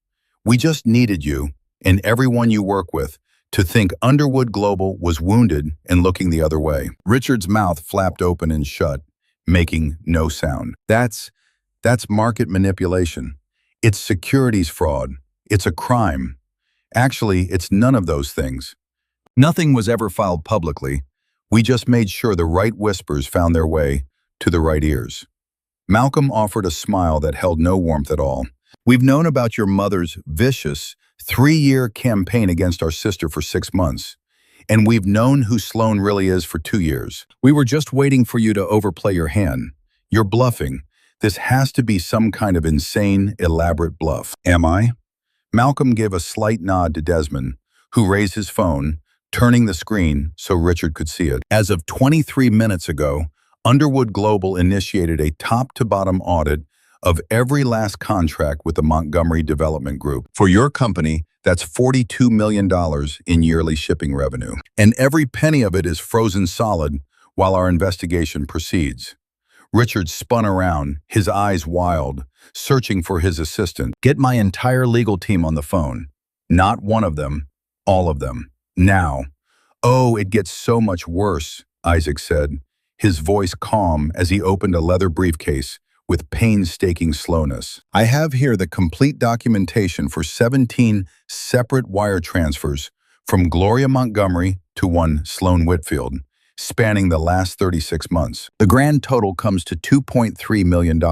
We just needed you, and everyone you work with, to think Underwood Global was wounded and looking the other way. Richard's mouth flapped open and shut, making no sound. That's market manipulation. It's securities fraud. It's a crime. Actually, it's none of those things. Nothing was ever filed publicly. We just made sure the right whispers found their way to the right ears. Malcolm offered a smile that held no warmth at all. We've known about your mother's vicious 3-year campaign against our sister for 6 months, and we've known who Sloan really is for 2 years. We were just waiting for you to overplay your hand. You're bluffing. This has to be some kind of insane, elaborate bluff. Am I? Malcolm gave a slight nod to Desmond, who raised his phone, turning the screen so Richard could see it. As of 23 minutes ago, Underwood Global initiated a top-to-bottom audit of every last contract with the Montgomery Development Group. For your company, that's $42 million in yearly shipping revenue. And every penny of it is frozen solid while our investigation proceeds. Richard spun around, his eyes wild, searching for his assistant. Get my entire legal team on the phone. Not one of them, all of them. Now. Oh, it gets so much worse, Isaac said, his voice calm as he opened a leather briefcase with painstaking slowness. I have here the complete documentation for 17 separate wire transfers from Gloria Montgomery to one Sloan Whitfield, spanning the last 36 months. The grand total comes to $2.3 million.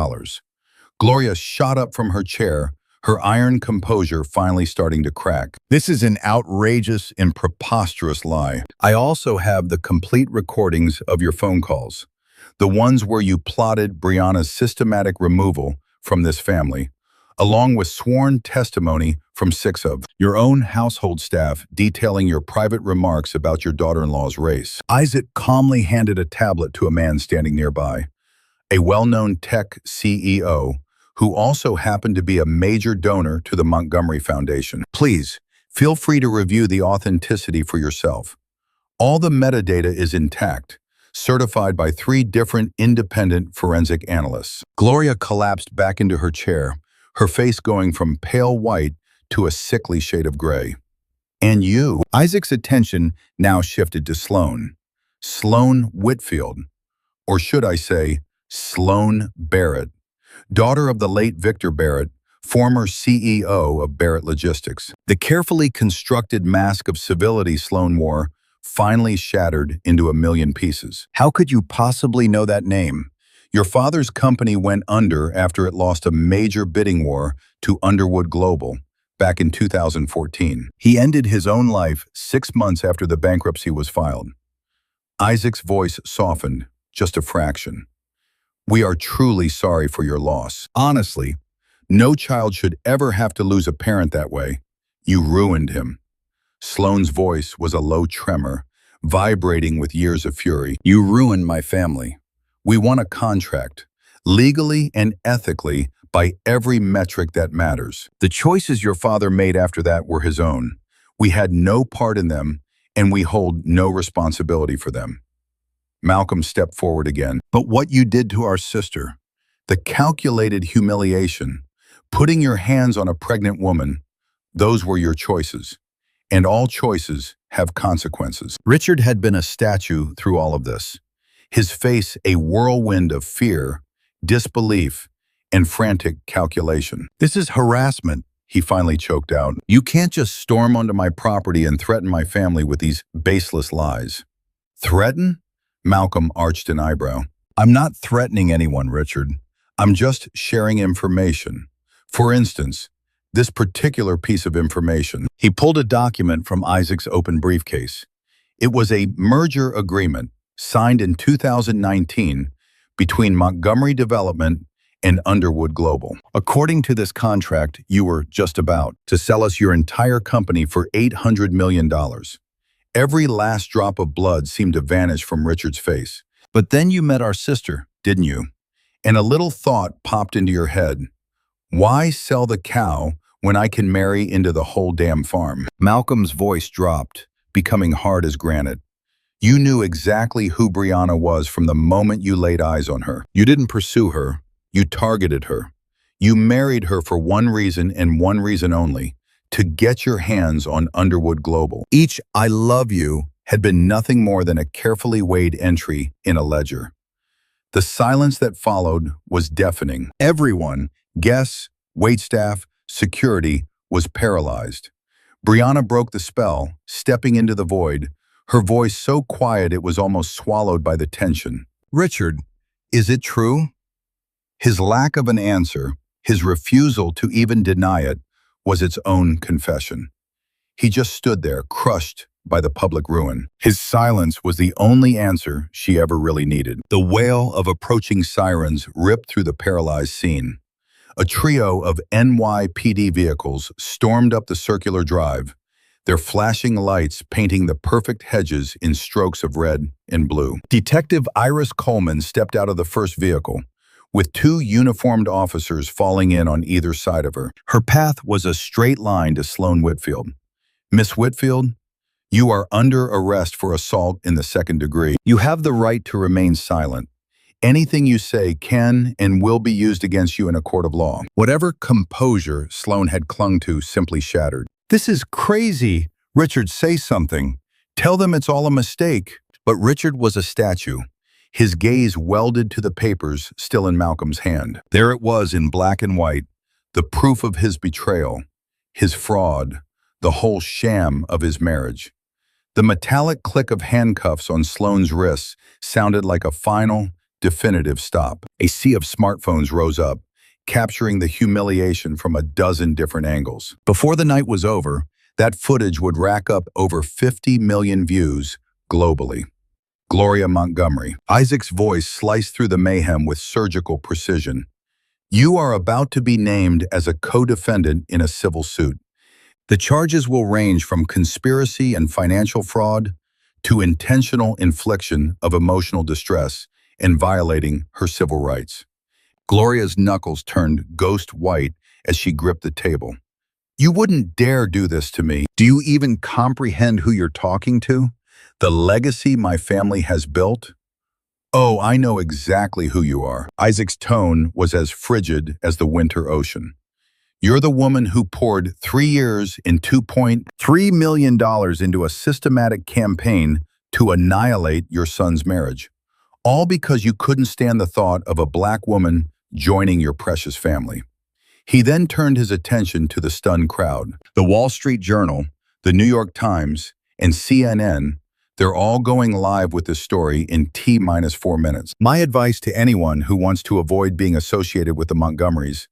Gloria shot up from her chair, her iron composure finally starting to crack. This is an outrageous and preposterous lie. I also have the complete recordings of your phone calls, the ones where you plotted Briana's systematic removal from this family, along with sworn testimony from 6 of your own household staff detailing your private remarks about your daughter-in-law's race. Isaac calmly handed a tablet to a man standing nearby, a well-known tech CEO who also happened to be a major donor to the Montgomery Foundation. Please, feel free to review the authenticity for yourself. All the metadata is intact, certified by 3 different independent forensic analysts. Gloria collapsed back into her chair, her face going from pale white to a sickly shade of gray. And you? Isaac's attention now shifted to Sloan. Sloan Whitfield, or should I say, Sloan Barrett, daughter of the late Victor Barrett, former CEO of Barrett Logistics. The carefully constructed mask of civility Sloan wore finally shattered into a million pieces. How could you possibly know that name? Your father's company went under after it lost a major bidding war to Underwood Global back in 2014. He ended his own life 6 months after the bankruptcy was filed. Isaac's voice softened, just a fraction. We are truly sorry for your loss. Honestly, no child should ever have to lose a parent that way. You ruined him. Sloan's voice was a low tremor, vibrating with years of fury. You ruined my family. We won a contract, legally and ethically, by every metric that matters. The choices your father made after that were his own. We had no part in them, and we hold no responsibility for them. Malcolm stepped forward again. But what you did to our sister, the calculated humiliation, putting your hands on a pregnant woman, those were your choices. And all choices have consequences. Richard had been a statue through all of this, his face a whirlwind of fear, disbelief, and frantic calculation. This is harassment, he finally choked out. You can't just storm onto my property and threaten my family with these baseless lies. Threaten? Malcolm arched an eyebrow. I'm not threatening anyone, Richard. I'm just sharing information. For instance, this particular piece of information. He pulled a document from Isaac's open briefcase. It was a merger agreement signed in 2019 between Montgomery Development and Underwood Global. According to this contract, you were just about to sell us your entire company for $800 million. Every last drop of blood seemed to vanish from Richard's face. But then you met our sister, didn't you? And a little thought popped into your head. Why sell the cow when I can marry into the whole damn farm? Malcolm's voice dropped, becoming hard as granite. You knew exactly who Briana was from the moment you laid eyes on her. You didn't pursue her. You targeted her. You married her for one reason and one reason only, to get your hands on Underwood Global. Each "I love you" had been nothing more than a carefully weighed entry in a ledger. The silence that followed was deafening. Everyone, guests, waitstaff, security, was paralyzed. Briana broke the spell, stepping into the void, her voice so quiet it was almost swallowed by the tension. Richard, is it true? His lack of an answer, his refusal to even deny it, was its own confession. He just stood there, crushed by the public ruin. His silence was the only answer she ever really needed. The wail of approaching sirens ripped through the paralyzed scene. A trio of NYPD vehicles stormed up the circular drive, their flashing lights painting the perfect hedges in strokes of red and blue. Detective Iris Coleman stepped out of the first vehicle, with two uniformed officers falling in on either side of her. Her path was a straight line to Sloan Whitfield. Miss Whitfield, you are under arrest for assault in the second degree. You have the right to remain silent. Anything you say can and will be used against you in a court of law. Whatever composure Sloan had clung to simply shattered. This is crazy. Richard, say something. Tell them it's all a mistake. But Richard was a statue. His gaze welded to the papers still in Malcolm's hand. There it was in black and white, the proof of his betrayal, his fraud, the whole sham of his marriage. The metallic click of handcuffs on Sloan's wrists sounded like a final, definitive stop. A sea of smartphones rose up, capturing the humiliation from a dozen different angles. Before the night was over, that footage would rack up over 50 million views globally. Gloria Montgomery. Isaac's voice sliced through the mayhem with surgical precision. You are about to be named as a co-defendant in a civil suit. The charges will range from conspiracy and financial fraud to intentional infliction of emotional distress and violating her civil rights. Gloria's knuckles turned ghost white as she gripped the table. You wouldn't dare do this to me. Do you even comprehend who you're talking to? The legacy my family has built? Oh, I know exactly who you are. Isaac's tone was as frigid as the winter ocean. You're the woman who poured 3 years and $2.3 million into a systematic campaign to annihilate your son's marriage. All because you couldn't stand the thought of a black woman joining your precious family. He then turned his attention to the stunned crowd. The Wall Street Journal, the New York Times, and CNN, they're all going live with this story in T-4 minutes. My advice to anyone who wants to avoid being associated with the Montgomerys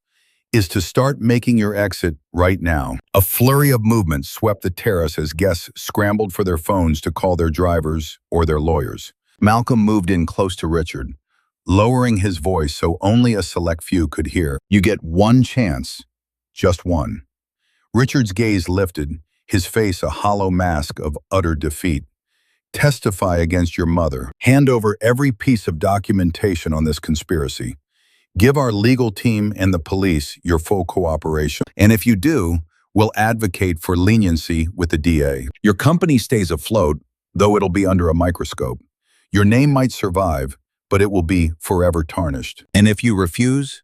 is to start making your exit right now. A flurry of movement swept the terrace as guests scrambled for their phones to call their drivers or their lawyers. Malcolm moved in close to Richard, lowering his voice so only a select few could hear. You get one chance, just one. Richard's gaze lifted, his face a hollow mask of utter defeat. Testify against your mother. Hand over every piece of documentation on this conspiracy. Give our legal team and the police your full cooperation. And if you do, we'll advocate for leniency with the DA. Your company stays afloat, though it'll be under a microscope. Your name might survive, but it will be forever tarnished. And if you refuse,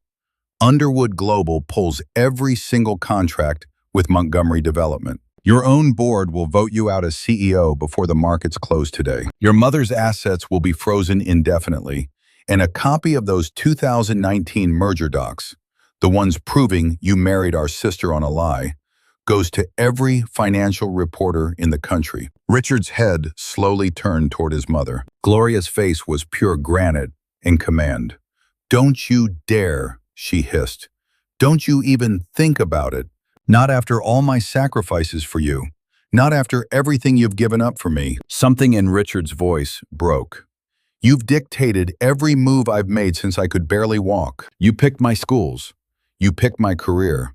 Underwood Global pulls every single contract with Montgomery Development. Your own board will vote you out as CEO before the markets close today. Your mother's assets will be frozen indefinitely, and a copy of those 2019 merger docs, the ones proving you married our sister on a lie, goes to every financial reporter in the country. Richard's head slowly turned toward his mother. Gloria's face was pure granite and command. "Don't you dare," she hissed. "Don't you even think about it. Not after all my sacrifices for you. Not after everything you've given up for me." Something in Richard's voice broke. "You've dictated every move I've made since I could barely walk. You picked my schools. You picked my career.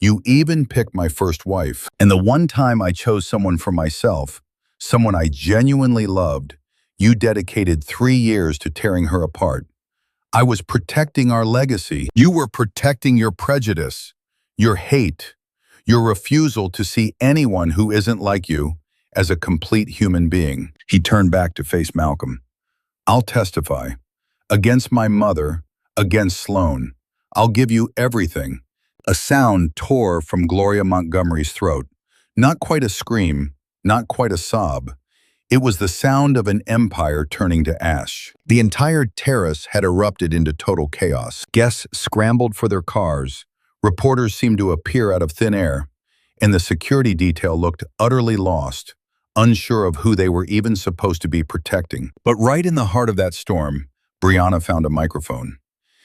You even picked my first wife. And the one time I chose someone for myself, someone I genuinely loved, you dedicated 3 years to tearing her apart. I was protecting our legacy. You were protecting your prejudice, your hate, your refusal to see anyone who isn't like you as a complete human being." He turned back to face Malcolm. "I'll testify. Against my mother, against Sloan. I'll give you everything." A sound tore from Gloria Montgomery's throat. Not quite a scream, not quite a sob. It was the sound of an empire turning to ash. The entire terrace had erupted into total chaos. Guests scrambled for their cars. Reporters seemed to appear out of thin air, and the security detail looked utterly lost, unsure of who they were even supposed to be protecting. But right in the heart of that storm, Briana found a microphone.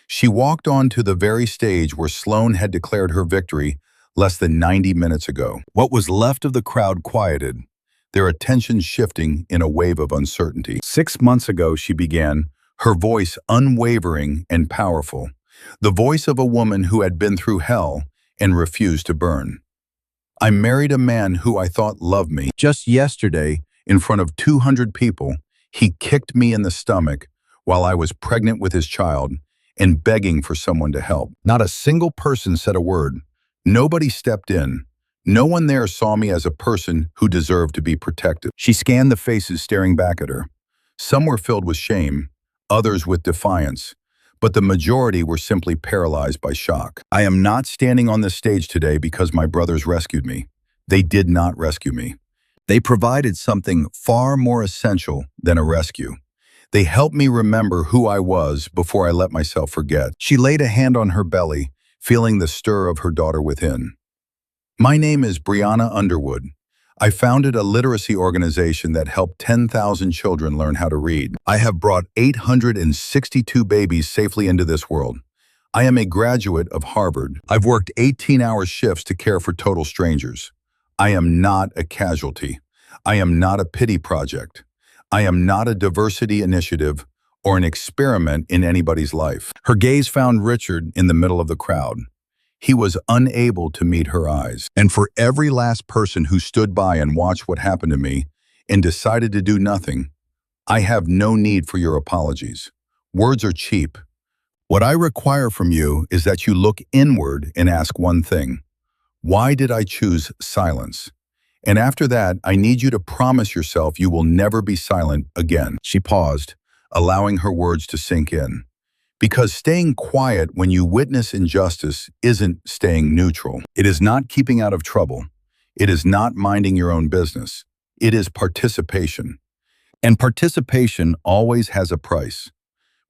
She walked onto the very stage where Sloan had declared her victory less than 90 minutes ago. What was left of the crowd quieted, their attention shifting in a wave of uncertainty. 6 months ago, she began, her voice unwavering and powerful, the voice of a woman who had been through hell and refused to burn. "I married a man who I thought loved me. Just yesterday, in front of 200 people, he kicked me in the stomach while I was pregnant with his child and begging for someone to help. Not a single person said a word. Nobody stepped in. No one there saw me as a person who deserved to be protected." She scanned the faces staring back at her. Some were filled with shame, others with defiance, but the majority were simply paralyzed by shock. "I am not standing on this stage today because my brothers rescued me. They did not rescue me. They provided something far more essential than a rescue. They helped me remember who I was before I let myself forget." She laid a hand on her belly, feeling the stir of her daughter within. "My name is Briana Underwood. I founded a literacy organization that helped 10,000 children learn how to read. I have brought 862 babies safely into this world. I am a graduate of Harvard. I've worked 18-hour shifts to care for total strangers. I am not a casualty. I am not a pity project. I am not a diversity initiative or an experiment in anybody's life." Her gaze found Richard in the middle of the crowd. He was unable to meet her eyes. "And for every last person who stood by and watched what happened to me and decided to do nothing, I have no need for your apologies. Words are cheap. What I require from you is that you look inward and ask one thing. Why did I choose silence? And after that, I need you to promise yourself you will never be silent again." She paused, allowing her words to sink in. Because staying quiet when you witness injustice isn't staying neutral. It is not keeping out of trouble. It is not minding your own business. It is participation. And participation always has a price.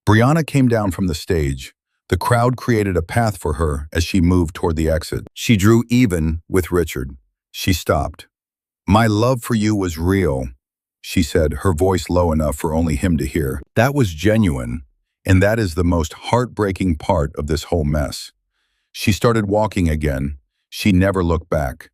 Briana came down from the stage. The crowd created a path for her as she moved toward the exit. She drew even with Richard. She stopped. "My love for you was real," she said, her voice low enough for only him to hear. "That was genuine. And that is the most heartbreaking part of this whole mess." She started walking again. She never looked back.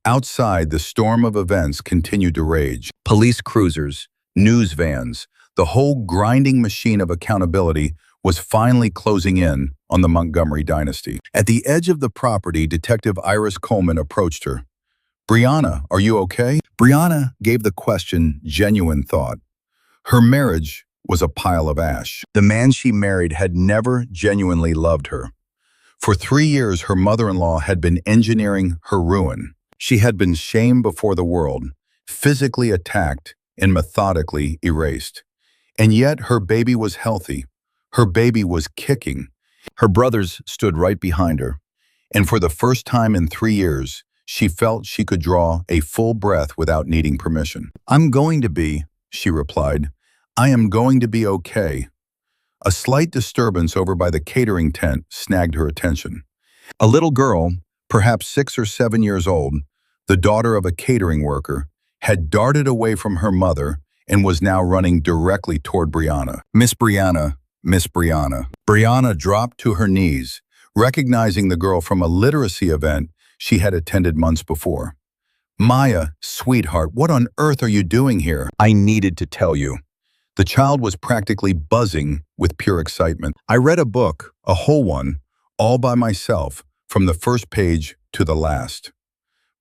Outside, the storm of events continued to rage. Police cruisers, news vans, the whole grinding machine of accountability was finally closing in on the Montgomery dynasty. At the edge of the property, Detective Iris Coleman approached her. "Briana, are you okay?" Briana gave the question genuine thought. Her marriage was a pile of ash. The man she married had never genuinely loved her. For 3 years, her mother-in-law had been engineering her ruin. She had been shamed before the world, physically attacked, and methodically erased. And yet her baby was healthy. Her baby was kicking. Her brothers stood right behind her. And for the first time in 3 years, she felt she could draw a full breath without needing permission. "I'm going to be," she replied. "I am going to be okay." A slight disturbance over by the catering tent snagged her attention. A little girl, perhaps 6 or 7 years old, the daughter of a catering worker, had darted away from her mother and was now running directly toward Briana. "Miss Briana, Miss Briana. Briana dropped to her knees, recognizing the girl from a literacy event she had attended months before. Maya, sweetheart, what on earth are you doing here? I needed to tell you. The child was practically buzzing with pure excitement. I read a book, a whole one, all by myself, from the first page to the last.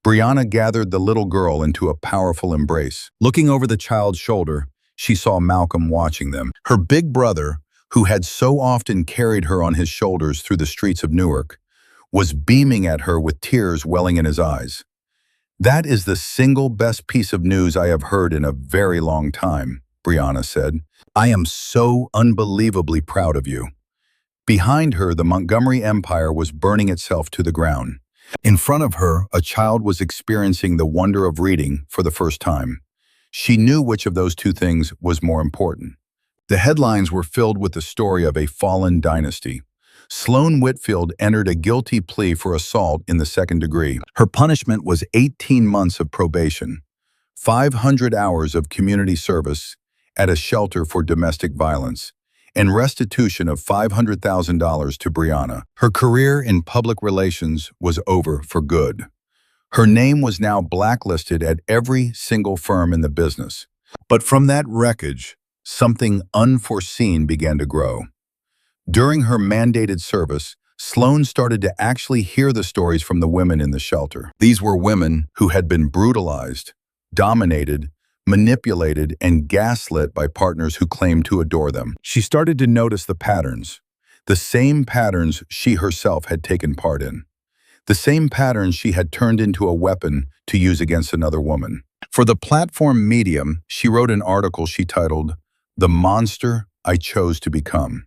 Briana gathered the little girl into a powerful embrace. Looking over the child's shoulder, she saw Malcolm watching them. Her big brother, who had so often carried her on his shoulders through the streets of Newark, was beaming at her with tears welling in his eyes. That is the single best piece of news I have heard in a very long time, Briana said. I am so unbelievably proud of you. Behind her, the Montgomery Empire was burning itself to the ground. In front of her, a child was experiencing the wonder of reading for the first time. She knew which of those two things was more important. The headlines were filled with the story of a fallen dynasty. Sloane Whitfield entered a guilty plea for assault in the second degree. Her punishment was 18 months of probation, 500 hours of community service at a shelter for domestic violence, and restitution of $500,000 to Briana. Her career in public relations was over for good. Her name was now blacklisted at every single firm in the business. But from that wreckage, something unforeseen began to grow. During her mandated service, Sloane started to actually hear the stories from the women in the shelter. These were women who had been brutalized, dominated, manipulated, and gaslit by partners who claimed to adore them. She started to notice the patterns, the same patterns she herself had taken part in, the same patterns she had turned into a weapon to use against another woman. For the platform Medium, she wrote an article she titled, "The Monster I Chose to Become."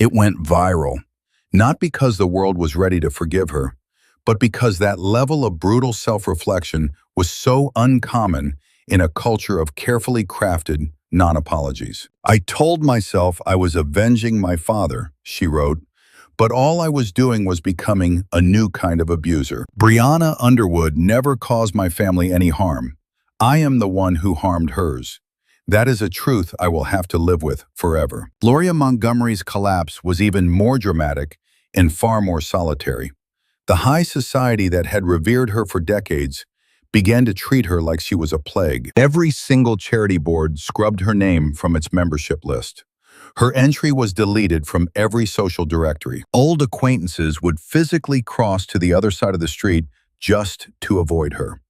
It went viral, not because the world was ready to forgive her, but because that level of brutal self-reflection was so uncommon in a culture of carefully crafted non-apologies. I told myself I was avenging my father, she wrote, but all I was doing was becoming a new kind of abuser. Briana Underwood never caused my family any harm. I am the one who harmed hers. That is a truth I will have to live with forever. Gloria Montgomery's collapse was even more dramatic and far more solitary. The high society that had revered her for decades began to treat her like she was a plague. Every single charity board scrubbed her name from its membership list. Her entry was deleted from every social directory. Old acquaintances would physically cross to the other side of the street just to avoid her.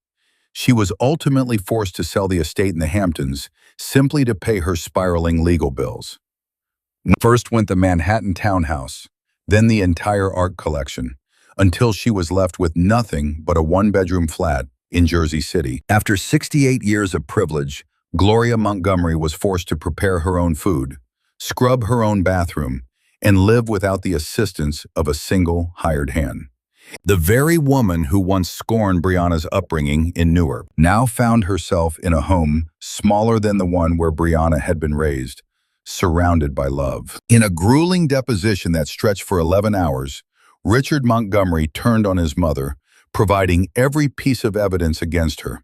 She was ultimately forced to sell the estate in the Hamptons simply to pay her spiraling legal bills. First went the Manhattan townhouse, then the entire art collection, until she was left with nothing but a one-bedroom flat in Jersey City. After 68 years of privilege, Gloria Montgomery was forced to prepare her own food, scrub her own bathroom, and live without the assistance of a single hired hand. The very woman who once scorned Briana's upbringing in Newark now found herself in a home smaller than the one where Briana had been raised, surrounded by love. In a grueling deposition that stretched for 11 hours, Richard Montgomery turned on his mother, providing every piece of evidence against her,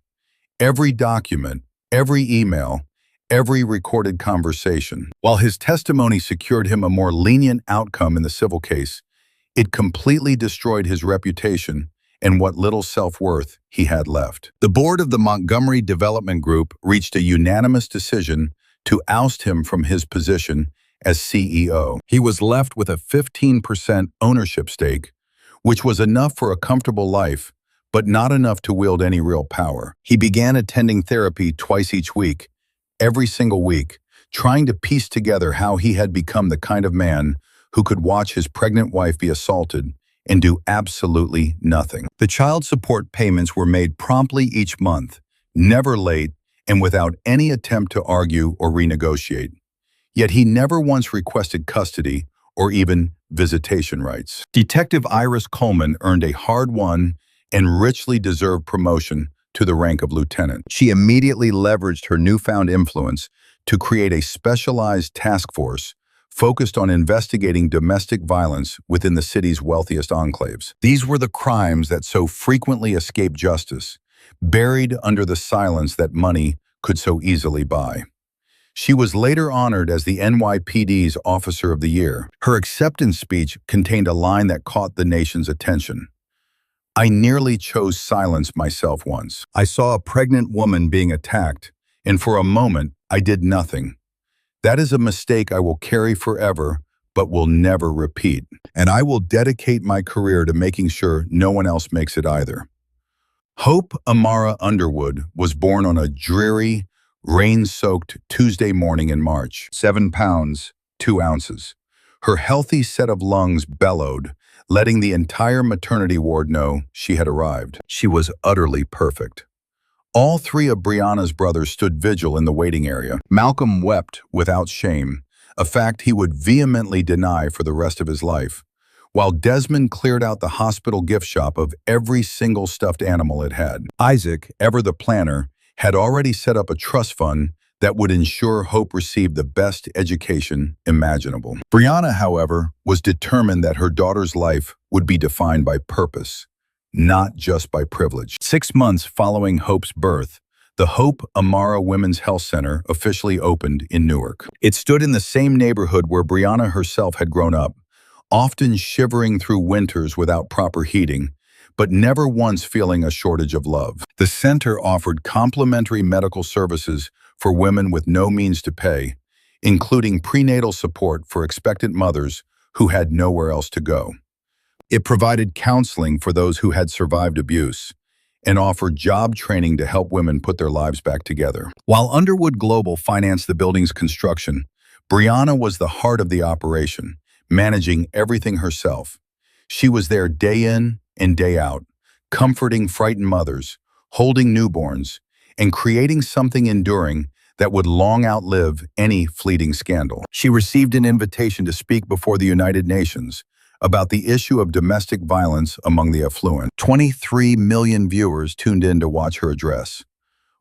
every document, every email, every recorded conversation. While his testimony secured him a more lenient outcome in the civil case, it completely destroyed his reputation and what little self-worth he had left. The board of the Montgomery Development Group reached a unanimous decision to oust him from his position as CEO. He was left with a 15% ownership stake, which was enough for a comfortable life, but not enough to wield any real power. He began attending therapy twice each week, every single week, trying to piece together how he had become the kind of man who could watch his pregnant wife be assaulted and do absolutely nothing. The child support payments were made promptly each month, never late, and without any attempt to argue or renegotiate. Yet he never once requested custody or even visitation rights. Detective Iris Coleman earned a hard-won and richly deserved promotion to the rank of lieutenant. She immediately leveraged her newfound influence to create a specialized task force focused on investigating domestic violence within the city's wealthiest enclaves. These were the crimes that so frequently escape justice, buried under the silence that money could so easily buy. She was later honored as the NYPD's Officer of the Year. Her acceptance speech contained a line that caught the nation's attention. "I nearly chose silence myself once. I saw a pregnant woman being attacked, and for a moment, I did nothing. That is a mistake I will carry forever, but will never repeat. And I will dedicate my career to making sure no one else makes it either." Hope Amara Underwood was born on a dreary, rain-soaked Tuesday morning in March. 7 pounds, 2 ounces. Her healthy set of lungs bellowed, letting the entire maternity ward know she had arrived. She was utterly perfect. All 3 of Briana's brothers stood vigil in the waiting area. Malcolm wept without shame, a fact he would vehemently deny for the rest of his life, while Desmond cleared out the hospital gift shop of every single stuffed animal it had. Isaac, ever the planner, had already set up a trust fund that would ensure Hope received the best education imaginable. Briana, however, was determined that her daughter's life would be defined by purpose, not just by privilege. 6 months following Hope's birth, the Hope Amara Women's Health Center officially opened in Newark. It stood in the same neighborhood where Briana herself had grown up, often shivering through winters without proper heating, but never once feeling a shortage of love. The center offered complimentary medical services for women with no means to pay, including prenatal support for expectant mothers who had nowhere else to go. It provided counseling for those who had survived abuse, and offered job training to help women put their lives back together. While Underwood Global financed the building's construction, Briana was the heart of the operation, managing everything herself. She was there day in and day out, comforting frightened mothers, holding newborns, and creating something enduring that would long outlive any fleeting scandal. She received an invitation to speak before the United Nations about the issue of domestic violence among the affluent. 23 million viewers tuned in to watch her address.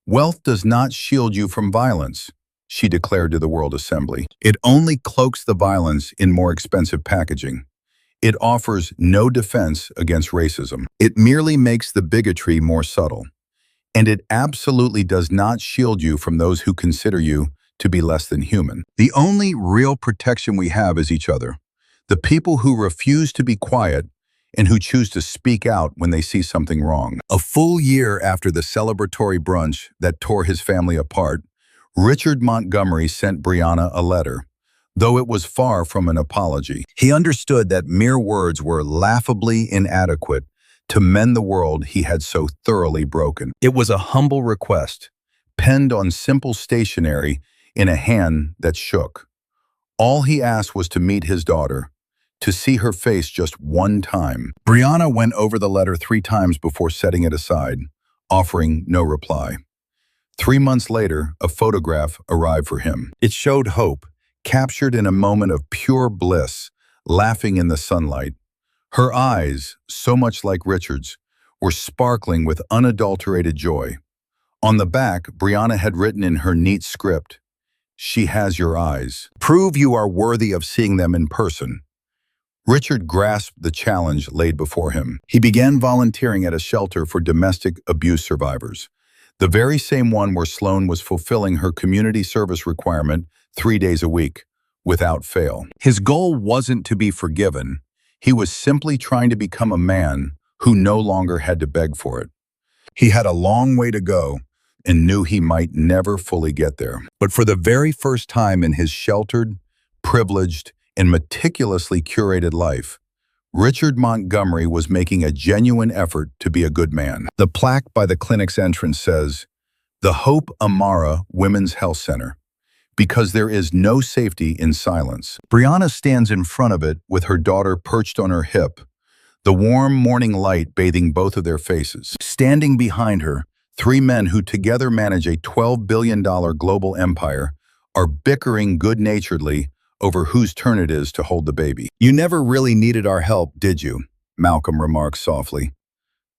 "Wealth does not shield you from violence," she declared to the World Assembly. "It only cloaks the violence in more expensive packaging. It offers no defense against racism. It merely makes the bigotry more subtle. And it absolutely does not shield you from those who consider you to be less than human. The only real protection we have is each other. The people who refuse to be quiet and who choose to speak out when they see something wrong." A full year after the celebratory brunch that tore his family apart, Richard Montgomery sent Briana a letter, though it was far from an apology. He understood that mere words were laughably inadequate to mend the world he had so thoroughly broken. It was a humble request, penned on simple stationery in a hand that shook. All he asked was to meet his daughter, to see her face just one time. Briana went over the letter 3 times before setting it aside, offering no reply. 3 months later, a photograph arrived for him. It showed Hope, captured in a moment of pure bliss, laughing in the sunlight. Her eyes, so much like Richard's, were sparkling with unadulterated joy. On the back, Briana had written in her neat script, "She has your eyes. Prove you are worthy of seeing them in person." Richard grasped the challenge laid before him. He began volunteering at a shelter for domestic abuse survivors, the very same one where Sloan was fulfilling her community service requirement 3 days a week, without fail. His goal wasn't to be forgiven. He was simply trying to become a man who no longer had to beg for it. He had a long way to go and knew he might never fully get there. But for the very first time in his sheltered, privileged, and meticulously curated life, Richard Montgomery was making a genuine effort to be a good man. The plaque by the clinic's entrance says, "The Hope Amara Women's Health Center, because there is no safety in silence." Briana stands in front of it with her daughter perched on her hip, the warm morning light bathing both of their faces. Standing behind her, 3 men who together manage a $12 billion global empire are bickering good-naturedly over whose turn it is to hold the baby. "You never really needed our help, did you?" Malcolm remarks softly.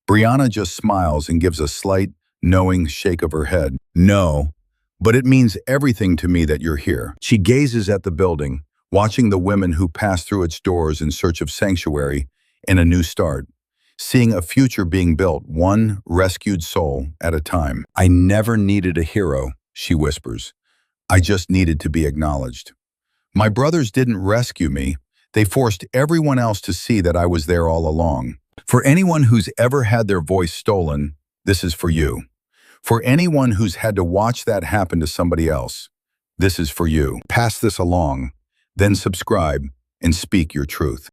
Briana just smiles and gives a slight, knowing shake of her head. "No, but it means everything to me that you're here." She gazes at the building, watching the women who pass through its doors in search of sanctuary and a new start, seeing a future being built, one rescued soul at a time. "I never needed a hero," she whispers. I just needed to be acknowledged. My brothers didn't rescue me. They forced everyone else to see that I was there all along. For anyone who's ever had their voice stolen, this is for you. For anyone who's had to watch that happen to somebody else, this is for you. Pass this along, then subscribe and speak your truth.